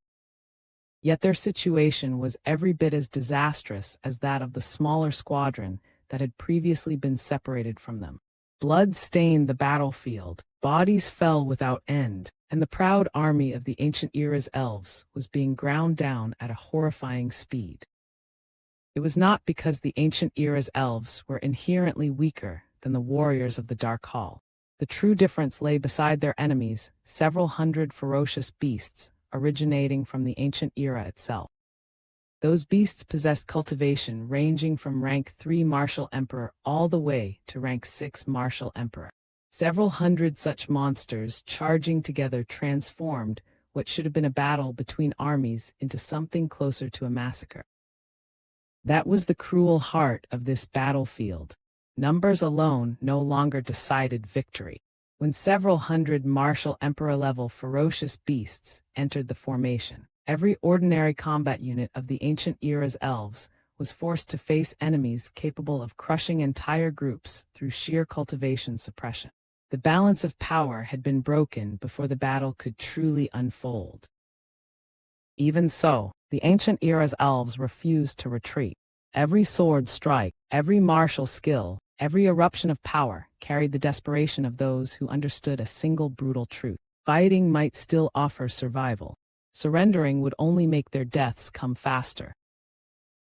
Yet their situation was every bit as disastrous as that of the smaller squadron that had previously been separated from them. Blood stained the battlefield, bodies fell without end, and the proud army of the ancient era's elves was being ground down at a horrifying speed. It was not because the ancient era's elves were inherently weaker than the warriors of the Dark Hall. The true difference lay beside their enemies, several hundred ferocious beasts originating from the ancient era itself. Those beasts possessed cultivation ranging from rank 3 martial emperor all the way to rank 6 martial emperor. Several hundred such monsters charging together transformed what should have been a battle between armies into something closer to a massacre. That was the cruel heart of this battlefield. Numbers alone no longer decided victory. When several hundred martial emperor-level ferocious beasts entered the formation, Every ordinary combat unit of the ancient era's elves was forced to face enemies capable of crushing entire groups through sheer cultivation suppression. The balance of power had been broken before the battle could truly unfold. Even so, the ancient era's elves refused to retreat. Every sword strike, every martial skill, every eruption of power carried the desperation of those who understood a single brutal truth. Fighting might still offer survival. Surrendering would only make their deaths come faster.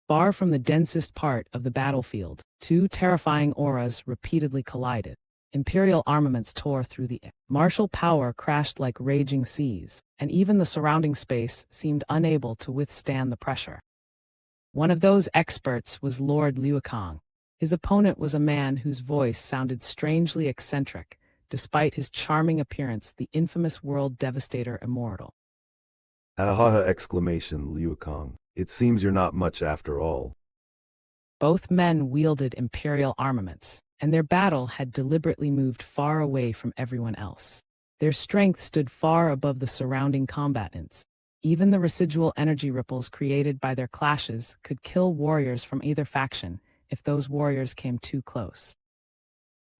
Far from the densest part of the battlefield, two terrifying auras repeatedly collided. Imperial armaments tore through the air. Martial power crashed like raging seas, and even the surrounding space seemed unable to withstand the pressure. One of those experts was Lord Liu Kang. His opponent was a man whose voice sounded strangely eccentric, despite his charming appearance, the infamous World Devastator Immortal. Ahaha! Exclamation, Liu Kang. It seems you're not much after all. Both men wielded imperial armaments, and their battle had deliberately moved far away from everyone else. Their strength stood far above the surrounding combatants. Even the residual energy ripples created by their clashes could kill warriors from either faction if those warriors came too close.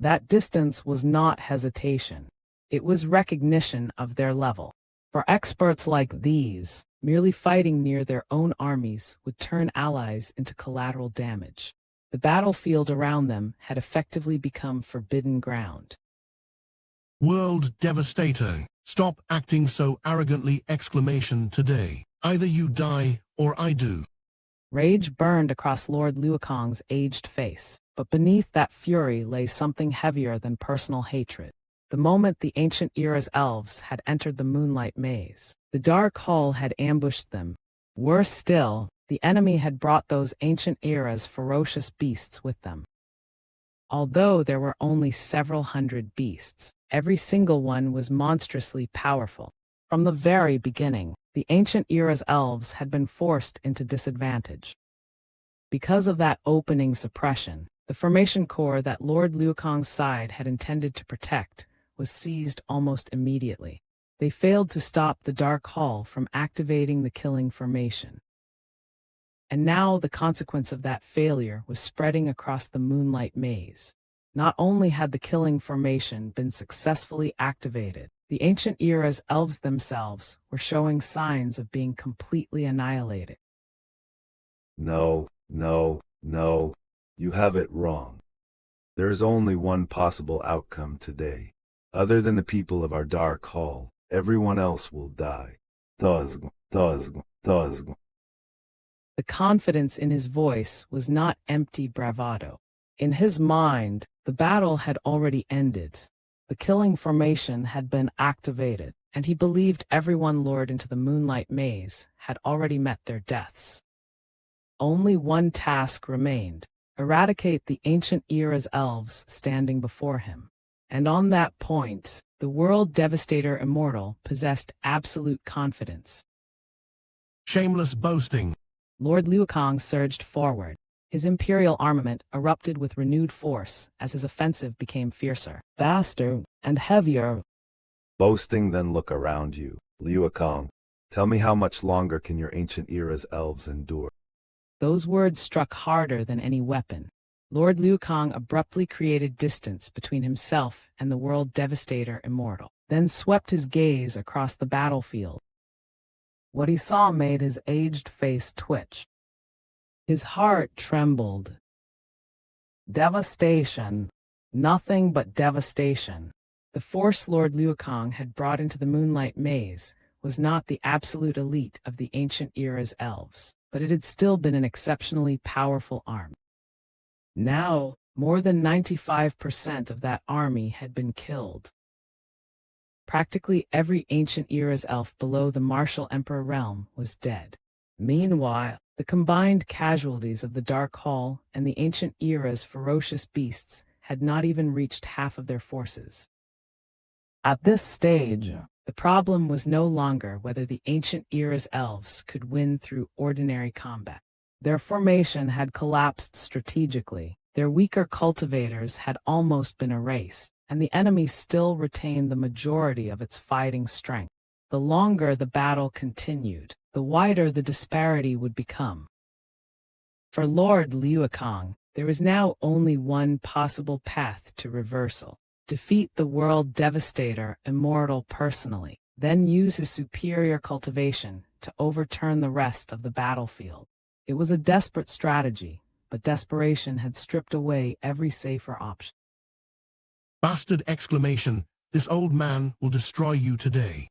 That distance was not hesitation. It was recognition of their level. For experts like these, merely fighting near their own armies would turn allies into collateral damage. The battlefield around them had effectively become forbidden ground. World Devastator, stop acting so arrogantly! Exclamation today. Either you die, or I do. Rage burned across Lord Liu Kang's aged face, but beneath that fury lay something heavier than personal hatred. The moment the ancient era's elves had entered the Moonlight Maze, the Dark Hall had ambushed them. Worse still, the enemy had brought those ancient era's ferocious beasts with them. Although there were only several hundred beasts, every single one was monstrously powerful. From the very beginning, the ancient era's elves had been forced into disadvantage. Because of that opening suppression, the formation core that Lord Liu Kang's side had intended to protect was seized almost immediately. They failed to stop the Dark Hall from activating the killing formation. And now the consequence of that failure was spreading across the Moonlight Maze. Not only had the killing formation been successfully activated, the ancient era's elves themselves were showing signs of being completely annihilated. No, no, no. You have it wrong. There is only one possible outcome today. Other than the people of our Dark Hall, everyone else will die. Thuzg, thuzg, thuzg. The confidence in his voice was not empty bravado. In his mind, the battle had already ended. The killing formation had been activated, and he believed everyone lured into the Moonlight Maze had already met their deaths. Only one task remained: eradicate the ancient era's elves standing before him. And on that point, the World Devastator Immortal possessed absolute confidence. Shameless boasting. Lord Liu Kang surged forward. His imperial armament erupted with renewed force as his offensive became fiercer, faster, and heavier. Boasting, then look around you. Liu Kang, tell me, how much longer can your ancient era's elves endure? Those words struck harder than any weapon. Lord Liu Kang abruptly created distance between himself and the World Devastator Immortal, then swept his gaze across the battlefield. What he saw made his aged face twitch. His heart trembled. Devastation. Nothing but devastation. The force Lord Liu Kang had brought into the Moonlight Maze was not the absolute elite of the ancient era's elves, but it had still been an exceptionally powerful army. Now, more than 95% of that army had been killed. Practically every ancient era's elf below the martial emperor realm was dead. Meanwhile, the combined casualties of the Dark Hall and the ancient era's ferocious beasts had not even reached half of their forces. At this stage, the problem was no longer whether the ancient era's elves could win through ordinary combat. Their formation had collapsed strategically, their weaker cultivators had almost been erased, and the enemy still retained the majority of its fighting strength. The longer the battle continued, the wider the disparity would become. For Lord Liuakong, there was now only one possible path to reversal. Defeat the World Devastator Immortal personally, then use his superior cultivation to overturn the rest of the battlefield. It was a desperate strategy, but desperation had stripped away every safer option. Bastard exclamation, this old man will destroy you today.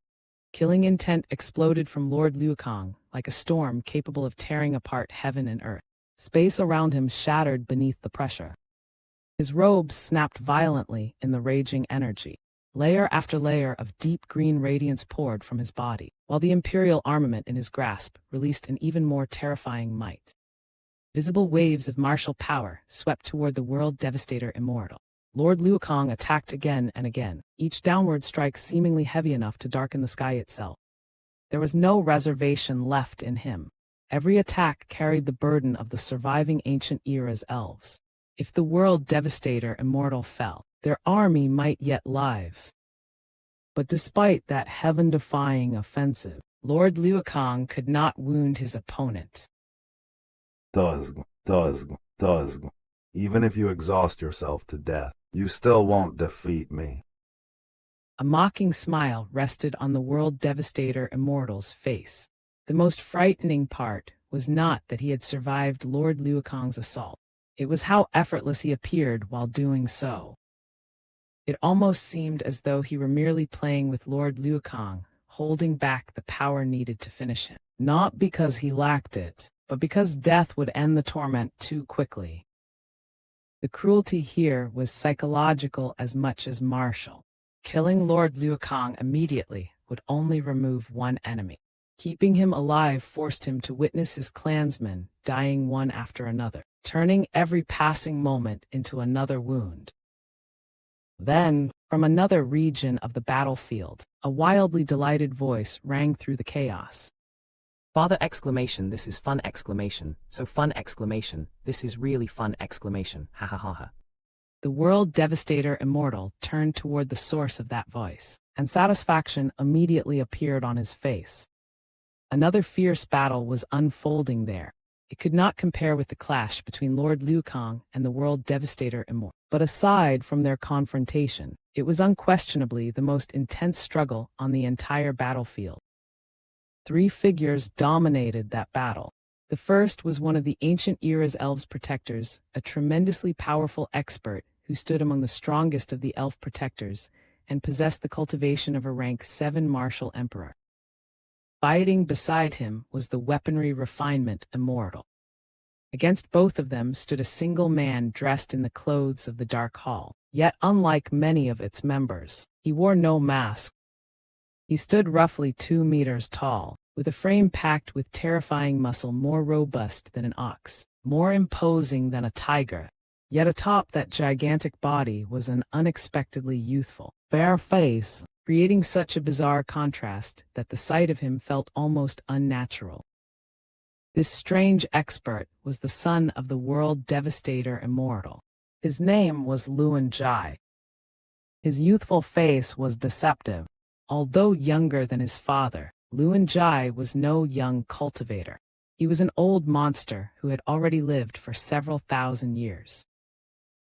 Killing intent exploded from Lord Liuakong like a storm capable of tearing apart heaven and earth. Space around him shattered beneath the pressure. His robes snapped violently in the raging energy. Layer after layer of deep green radiance poured from his body, while the imperial armament in his grasp released an even more terrifying might. Visible waves of martial power swept toward the World Devastator Immortal. Lord Liuakong attacked again and again, each downward strike seemingly heavy enough to darken the sky itself. There was no reservation left in him. Every attack carried the burden of the surviving ancient era's elves. If the World Devastator Immortal fell, their army might yet live. But despite that heaven-defying offensive, Lord Liuakong could not wound his opponent. Even if you exhaust yourself to death, you still won't defeat me. A mocking smile rested on the World Devastator Immortal's face. The most frightening part was not that he had survived Lord Liuakong's assault. It was how effortless he appeared while doing so. It almost seemed as though he were merely playing with Lord Liuakong, holding back the power needed to finish him. Not because he lacked it, but because death would end the torment too quickly. The cruelty here was psychological as much as martial. Killing Lord Liuakong immediately would only remove one enemy. Keeping him alive forced him to witness his clansmen dying one after another, turning every passing moment into another wound. Then, from another region of the battlefield, a wildly delighted voice rang through the chaos. Father exclamation, this is fun exclamation, so fun exclamation, this is really fun exclamation, ha ha ha ha. The World Devastator Immortal turned toward the source of that voice, and satisfaction immediately appeared on his face. Another fierce battle was unfolding there. It could not compare with the clash between Lord Liuakong and the World Devastator Immortal. But aside from their confrontation, it was unquestionably the most intense struggle on the entire battlefield. Three figures dominated that battle. The first was one of the ancient era's elves' protectors, a tremendously powerful expert who stood among the strongest of the elf protectors and possessed the cultivation of a rank 7 martial emperor. Fighting beside him was the weaponry refinement immortal. Against both of them stood a single man dressed in the clothes of the Dark Hall, yet unlike many of its members, he wore no mask. He stood roughly 2 meters tall, with a frame packed with terrifying muscle more robust than an ox, more imposing than a tiger. Yet atop that gigantic body was an unexpectedly youthful, fair face, creating such a bizarre contrast that the sight of him felt almost unnatural. This strange expert was the son of the World Devastator Immortal. His name was Luan Jai. His youthful face was deceptive. Although younger than his father, Luan Jai was no young cultivator. He was an old monster who had already lived for several thousand years.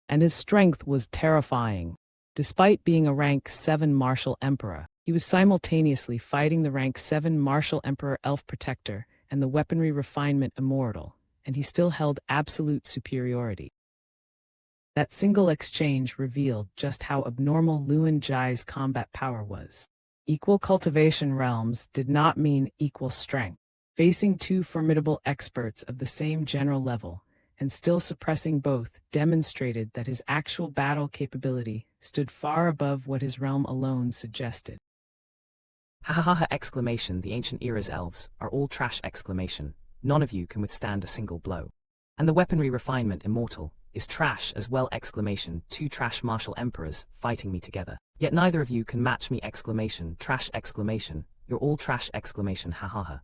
And his strength was terrifying. Despite being a rank 7 martial emperor, he was simultaneously fighting the rank 7 martial emperor elf protector and the weaponry refinement immortal, and he still held absolute superiority. That single exchange revealed just how abnormal Luan Jai's combat power was. Equal cultivation realms did not mean equal strength. Facing two formidable experts of the same general level, and still suppressing both, demonstrated that his actual battle capability stood far above what his realm alone suggested. Ha ha ha ha exclamation, the ancient era's elves are all trash exclamation, none of you can withstand a single blow. And the weaponry refinement immortal is trash as well exclamation, 2 trash martial emperors fighting me together. Yet neither of you can match me exclamation, trash exclamation, you're all trash exclamation, ha ha ha.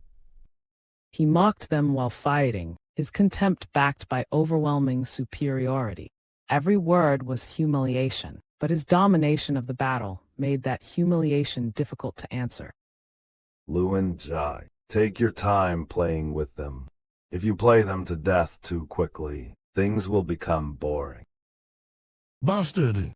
He mocked them while fighting, his contempt backed by overwhelming superiority. Every word was humiliation, but his domination of the battle made that humiliation difficult to answer. Luan Jai, take your time playing with them. If you play them to death too quickly, things will become boring. Bastard!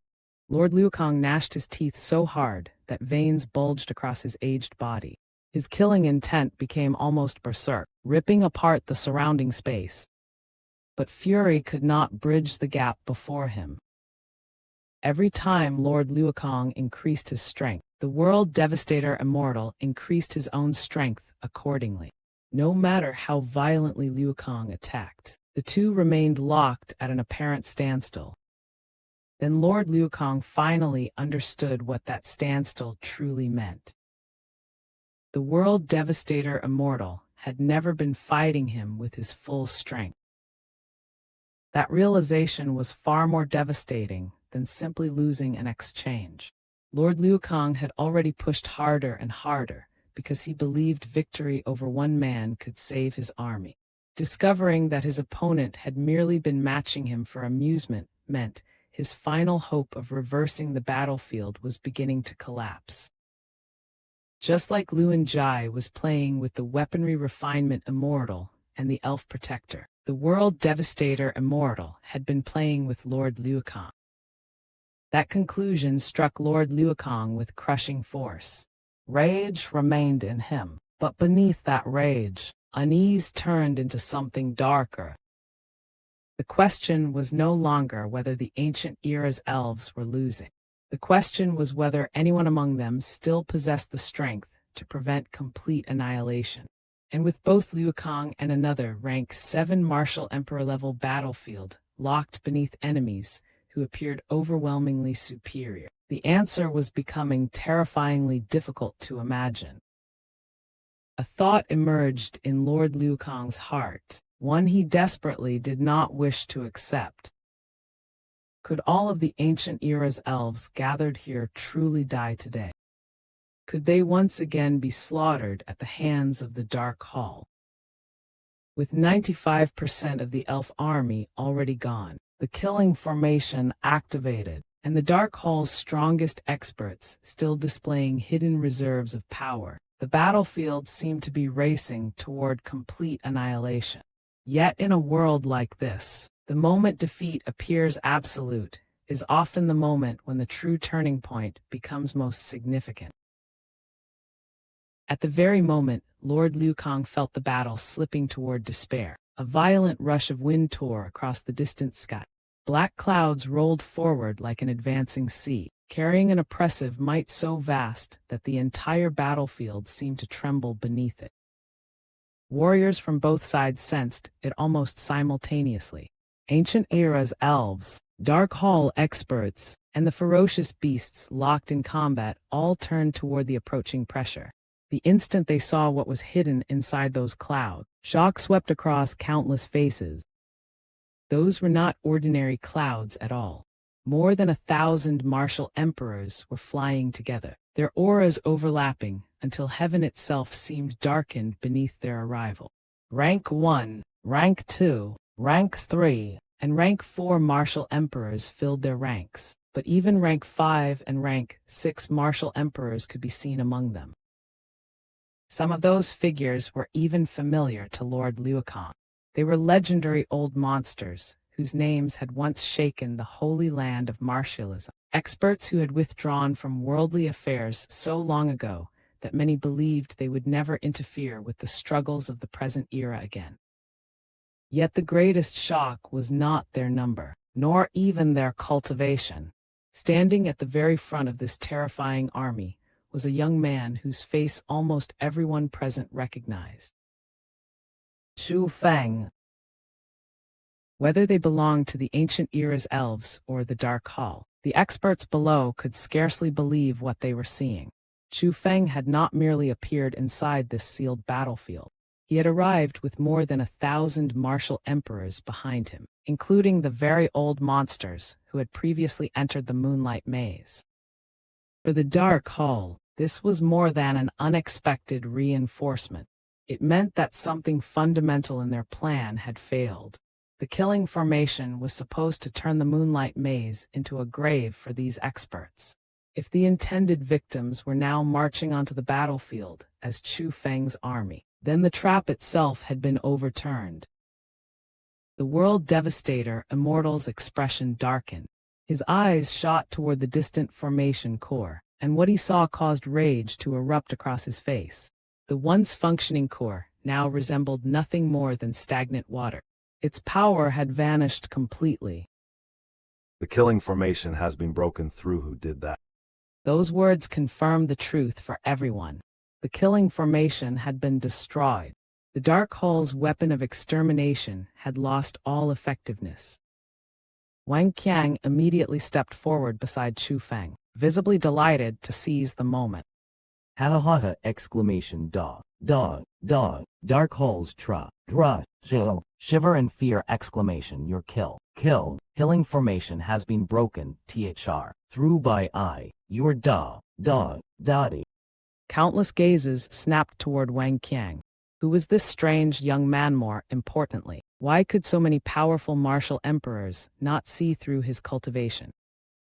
Lord Liukong gnashed his teeth so hard that veins bulged across his aged body. His killing intent became almost berserk, ripping apart the surrounding space. But fury could not bridge the gap before him. Every time Lord Liukong increased his strength, the World Devastator Immortal increased his own strength accordingly. No matter how violently Liukong attacked, the two remained locked at an apparent standstill. Then Lord Liukong finally understood what that standstill truly meant. The World Devastator Immortal had never been fighting him with his full strength. That realization was far more devastating than simply losing an exchange. Lord Liukong had already pushed harder and harder because he believed victory over one man could save his army. Discovering that his opponent had merely been matching him for amusement meant his final hope of reversing the battlefield was beginning to collapse. Just like Luan Jai was playing with the Weaponry Refinement Immortal and the Elf Protector, the World Devastator Immortal had been playing with Lord Liukong. That conclusion struck Lord Liukong with crushing force. Rage remained in him, but beneath that rage, unease turned into something darker. The question was no longer whether the ancient era's elves were losing. The question was whether anyone among them still possessed the strength to prevent complete annihilation. And with both Liukong and another rank 7 Martial Emperor level battlefield locked beneath enemies who appeared overwhelmingly superior, the answer was becoming terrifyingly difficult to imagine. A thought emerged in Lord Liukong's heart, one he desperately did not wish to accept. Could all of the ancient era's elves gathered here truly die today? Could they once again be slaughtered at the hands of the Dark Hall? With 95% of the elf army already gone, the killing formation activated, and the Dark Hall's strongest experts still displaying hidden reserves of power, the battlefield seemed to be racing toward complete annihilation. Yet in a world like this, the moment defeat appears absolute is often the moment when the true turning point becomes most significant. At the very moment, Lord Liukong felt the battle slipping toward despair. A violent rush of wind tore across the distant sky. Black clouds rolled forward like an advancing sea, carrying an oppressive might so vast that the entire battlefield seemed to tremble beneath it. Warriors from both sides sensed it almost simultaneously. Ancient era's elves, Dark Hall experts, and the ferocious beasts locked in combat all turned toward the approaching pressure. The instant they saw what was hidden inside those clouds, shock swept across countless faces. Those were not ordinary clouds at all. More than 1,000 martial emperors were flying together, their auras overlapping until heaven itself seemed darkened beneath their arrival. Rank 1, Rank 2, Rank 3, and Rank 4 martial emperors filled their ranks, but even Rank 5 and Rank 6 martial emperors could be seen among them. Some of those figures were even familiar to Lord Liukong. They were legendary old monsters, whose names had once shaken the holy land of martialism. Experts who had withdrawn from worldly affairs so long ago that many believed they would never interfere with the struggles of the present era again. Yet the greatest shock was not their number, nor even their cultivation. Standing at the very front of this terrifying army was a young man whose face almost everyone present recognized. Chu Feng. Whether they belonged to the ancient era's elves or the Dark Hall, the experts below could scarcely believe what they were seeing. Chu Feng had not merely appeared inside this sealed battlefield. He had arrived with more than 1,000 martial emperors behind him, including the very old monsters who had previously entered the Moonlight Maze. For the Dark Hall, this was more than an unexpected reinforcement. It meant that something fundamental in their plan had failed. The killing formation was supposed to turn the Moonlight Maze into a grave for these experts. if the intended victims were now marching onto the battlefield as Chu Feng's army, then the trap itself had been overturned. The World Devastator Immortal's expression darkened. His eyes shot toward the distant formation core, and what he saw caused rage to erupt across his face. The once functioning core now resembled nothing more than stagnant water. Its power had vanished completely. The killing formation has been broken through. Who did that? Those words confirmed the truth for everyone. The killing formation had been destroyed. The Dark Hole's weapon of extermination had lost all effectiveness. Wang Qiang immediately stepped forward beside Chu Feng, visibly delighted to seize the moment. Ha ha ha! Exclamation dog, dog, dog, dark holes chill, shiver and fear exclamation your killing formation has been broken, through by I, your daddy. Countless gazes snapped toward Wang Qiang. Who was this strange young man? More importantly, why could so many powerful martial emperors not see through his cultivation?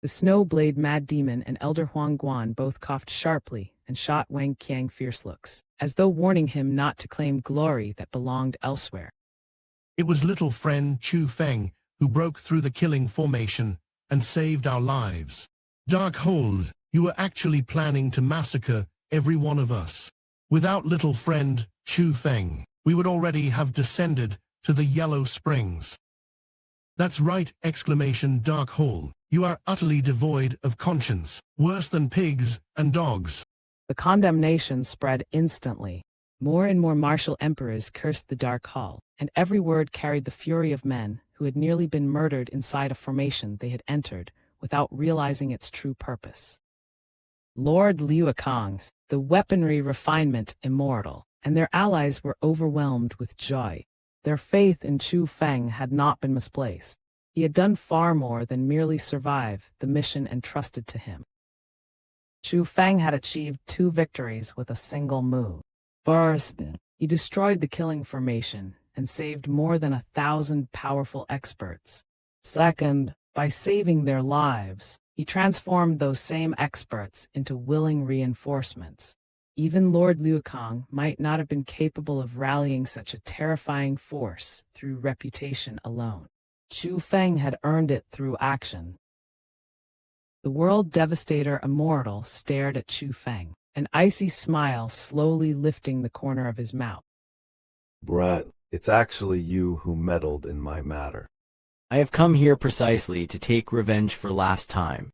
The Snowblade Mad Demon and Elder Huang Guan both coughed sharply and shot Wang Qiang fierce looks, as though warning him not to claim glory that belonged elsewhere. It was little friend Chu Feng who broke through the killing formation and saved our lives. Dark Hold, you were actually planning to massacre every one of us. Without little friend Chu Feng, we would already have descended to the Yellow Springs. That's right! Exclamation Dark Hole, you are utterly devoid of conscience, worse than pigs and dogs. The condemnation spread instantly. More and more martial emperors cursed the Dark Hall, and every word carried the fury of men who had nearly been murdered inside a formation they had entered without realizing its true purpose. Lord Liuakang's, the weaponry refinement immortal, and their allies were overwhelmed with joy. Their faith in Chu Feng had not been misplaced. He had done far more than merely survive the mission entrusted to him. Chu Feng had achieved 2 victories with a single move. First, he destroyed the killing formation and saved more than 1,000 powerful experts. Second, by saving their lives, he transformed those same experts into willing reinforcements. Even Lord Liuakang might not have been capable of rallying such a terrifying force through reputation alone. Chu Feng had earned it through action. The World Devastator Immortal stared at Chu Feng, an icy smile slowly lifting the corner of his mouth. Brett, it's actually you who meddled in my matter. I have come here precisely to take revenge for last time.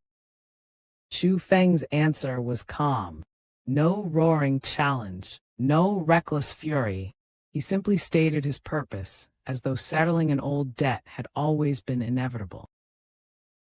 Chu Feng's answer was calm. No roaring challenge, no reckless fury. He simply stated his purpose, as though settling an old debt had always been inevitable.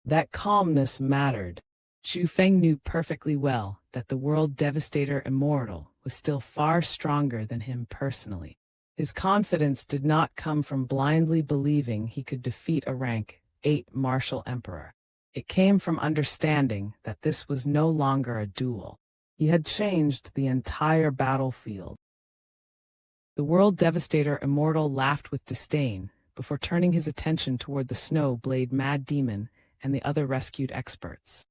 That calmness mattered. Chu Feng knew perfectly well that the World Devastator Immortal was still far stronger than him personally. His confidence did not come from blindly believing he could defeat a rank 8 martial emperor. It came from understanding that this was no longer a duel. He had changed the entire battlefield. The World Devastator Immortal laughed with disdain before turning his attention toward the Snowblade Mad Demon and the other rescued experts.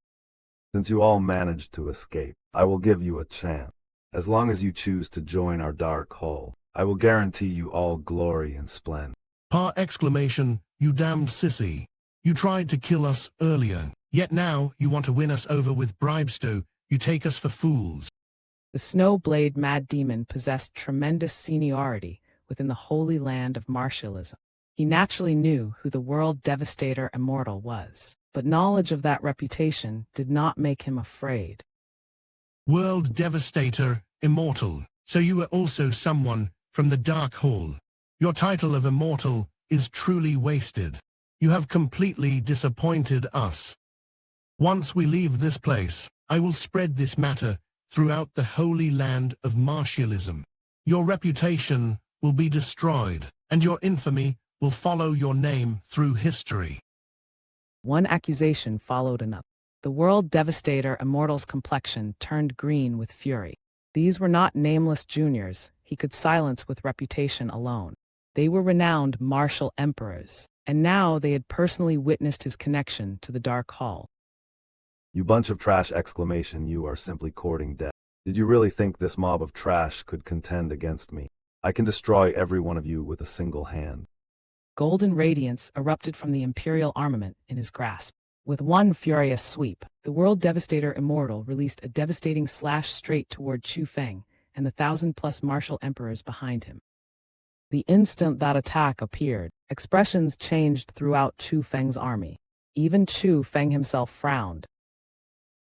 Since you all managed to escape, I will give you a chance. As long as you choose to join our Dark Hole, I will guarantee you all glory and splendor. Exclamation, you damned sissy. You tried to kill us earlier, yet now you want to win us over with bribes. You take us for fools. The Snowblade Mad Demon possessed tremendous seniority within the holy land of martialism. He naturally knew who the World Devastator Immortal was, but knowledge of that reputation did not make him afraid. World Devastator Immortal, so you are also someone from the Dark Hall. Your title of Immortal is truly wasted. You have completely disappointed us. Once we leave this place, I will spread this matter throughout the holy land of martialism. Your reputation will be destroyed, and your infamy will follow your name through history. One accusation followed another. The World Devastator Immortal's complexion turned green with fury. These were not nameless juniors he could silence with reputation alone. They were renowned martial emperors, and now they had personally witnessed his connection to the Dark Hall. You bunch of trash! You are simply courting death. Did you really think this mob of trash could contend against me? I can destroy every one of you with a single hand. Golden radiance erupted from the imperial armament in his grasp. With one furious sweep, the World Devastator Immortal released a devastating slash straight toward Chu Feng and the 1,000+ martial emperors behind him. The instant that attack appeared, expressions changed throughout Chu Feng's army. Even Chu Feng himself frowned.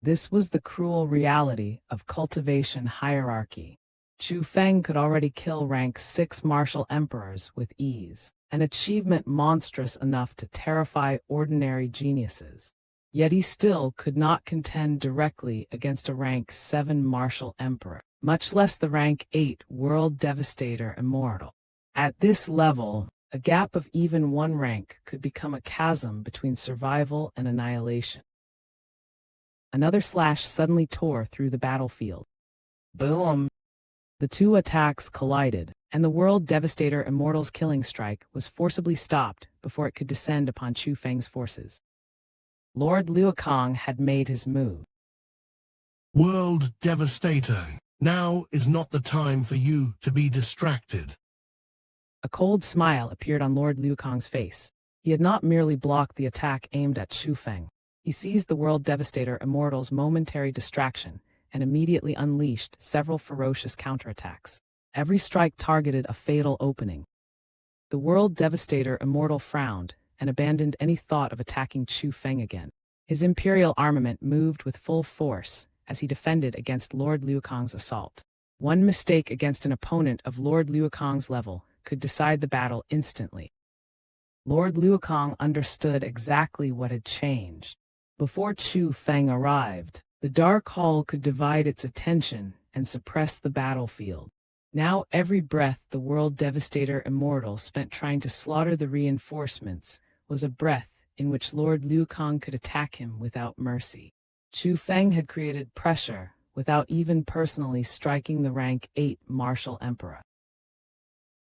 This was the cruel reality of cultivation hierarchy. Chu Feng could already kill rank 6 martial emperors with ease, an achievement monstrous enough to terrify ordinary geniuses. Yet he still could not contend directly against a rank 7 martial emperor, much less the rank 8 World Devastator Immortal. At this level, a gap of even 1 rank could become a chasm between survival and annihilation. Another slash suddenly tore through the battlefield. Boom! The 2 attacks collided, and the World Devastator Immortal's killing strike was forcibly stopped before it could descend upon Chu Feng's forces. Lord Luokong had made his move. World Devastator, now is not the time for you to be distracted. A cold smile appeared on Lord Luokong's face. He had not merely blocked the attack aimed at Chu Feng. He seized the World Devastator Immortal's momentary distraction and immediately unleashed several ferocious counterattacks. Every strike targeted a fatal opening. The World Devastator Immortal frowned and abandoned any thought of attacking Chu Feng again. His imperial armament moved with full force as he defended against Lord Luokong's assault. One mistake against an opponent of Lord Luokong's level could decide the battle instantly. Lord Luokong understood exactly what had changed. Before Chu Feng arrived, the Dark Hall could divide its attention and suppress the battlefield. Now every breath the World Devastator Immortal spent trying to slaughter the reinforcements was a breath in which Lord Luokong could attack him without mercy. Chu Feng had created pressure without even personally striking the rank 8 martial emperor.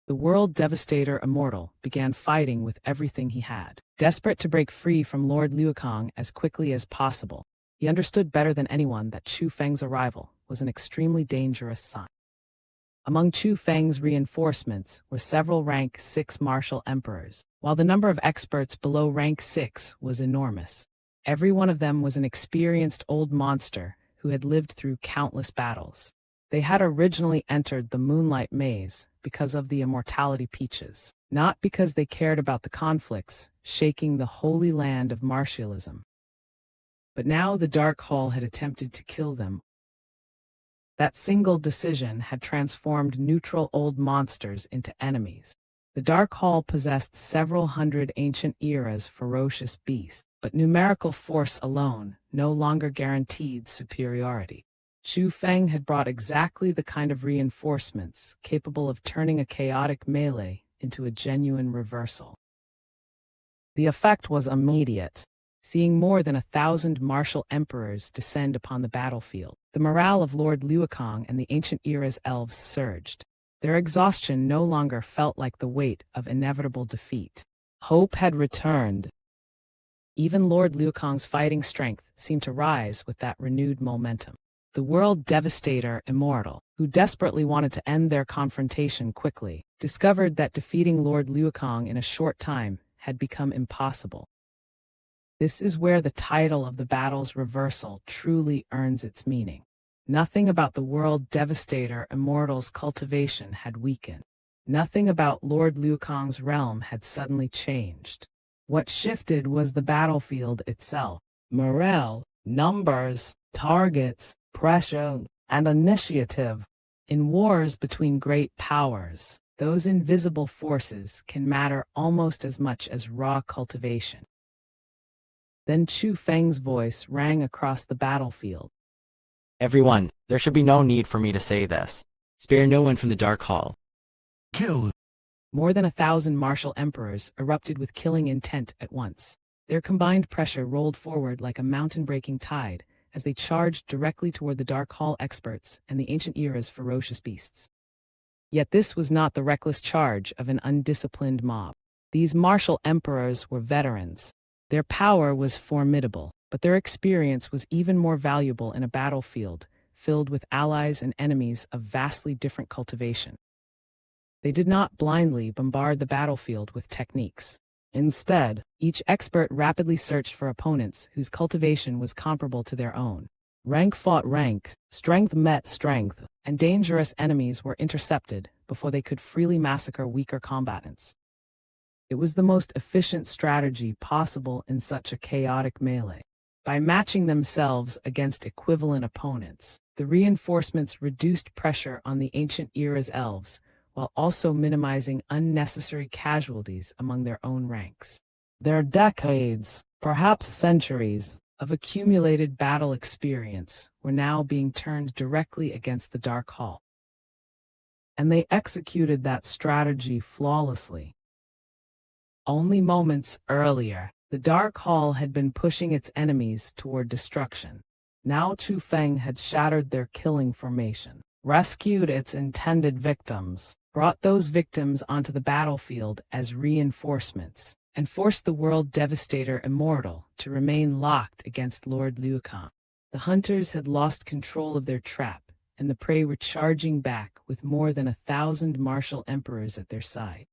The World Devastator Immortal began fighting with everything he had, desperate to break free from Lord Luokong as quickly as possible. He understood better than anyone that Chu Feng's arrival was an extremely dangerous sign. Among Chu Feng's reinforcements were several rank 6 martial emperors, while the number of experts below rank 6 was enormous. Every one of them was an experienced old monster who had lived through countless battles. They had originally entered the Moonlight Maze because of the immortality peaches, not because they cared about the conflicts shaking the holy land of martialism. But now the Dark Hall had attempted to kill them. That single decision had transformed neutral old monsters into enemies. The Dark Hall possessed several hundred ancient era's ferocious beasts, but numerical force alone no longer guaranteed superiority. Chu Feng had brought exactly the kind of reinforcements capable of turning a chaotic melee into a genuine reversal. The effect was immediate. Seeing more than 1,000 martial emperors descend upon the battlefield, the morale of Lord Luokong and the ancient era's elves surged. Their exhaustion no longer felt like the weight of inevitable defeat. Hope had returned. Even Lord Luokong's fighting strength seemed to rise with that renewed momentum. The World Devastator Immortal, who desperately wanted to end their confrontation quickly, discovered that defeating Lord Luokong in a short time had become impossible. This is where the title of the battle's reversal truly earns its meaning. Nothing about the World Devastator Immortal's cultivation had weakened. Nothing about Lord Luokong's realm had suddenly changed. What shifted was the battlefield itself. Morale, numbers, targets, pressure, and initiative. In wars between great powers, those invisible forces can matter almost as much as raw cultivation. Then Chu Feng's voice rang across the battlefield. Everyone, there should be no need for me to say this. Spare no one from the Dark Hall. Kill. More than 1,000 martial emperors erupted with killing intent at once. Their combined pressure rolled forward like a mountain-breaking tide as they charged directly toward the Dark Hall experts and the ancient era's ferocious beasts. Yet this was not the reckless charge of an undisciplined mob. These martial emperors were veterans. Their power was formidable, But their experience was even more valuable in a battlefield filled with allies and enemies of vastly different cultivation. They did not blindly bombard the battlefield with techniques. Instead, each expert rapidly searched for opponents whose cultivation was comparable to their own. Rank fought rank, strength met strength, and dangerous enemies were intercepted before they could freely massacre weaker combatants. It was the most efficient strategy possible in such a chaotic melee. By matching themselves against equivalent opponents, the reinforcements reduced pressure on the ancient era's elves, while also minimizing unnecessary casualties among their own ranks. Their decades, perhaps centuries, of accumulated battle experience were now being turned directly against the Dark Hall. And they executed that strategy flawlessly. Only moments earlier, the Dark Hall had been pushing its enemies toward destruction. Now Chu Feng had shattered their killing formation, rescued its intended victims, brought those victims onto the battlefield as reinforcements, and forced the World Devastator Immortal to remain locked against Lord Liu Kang. The hunters had lost control of their trap, and the prey were charging back with more than 1,000 martial emperors at their side.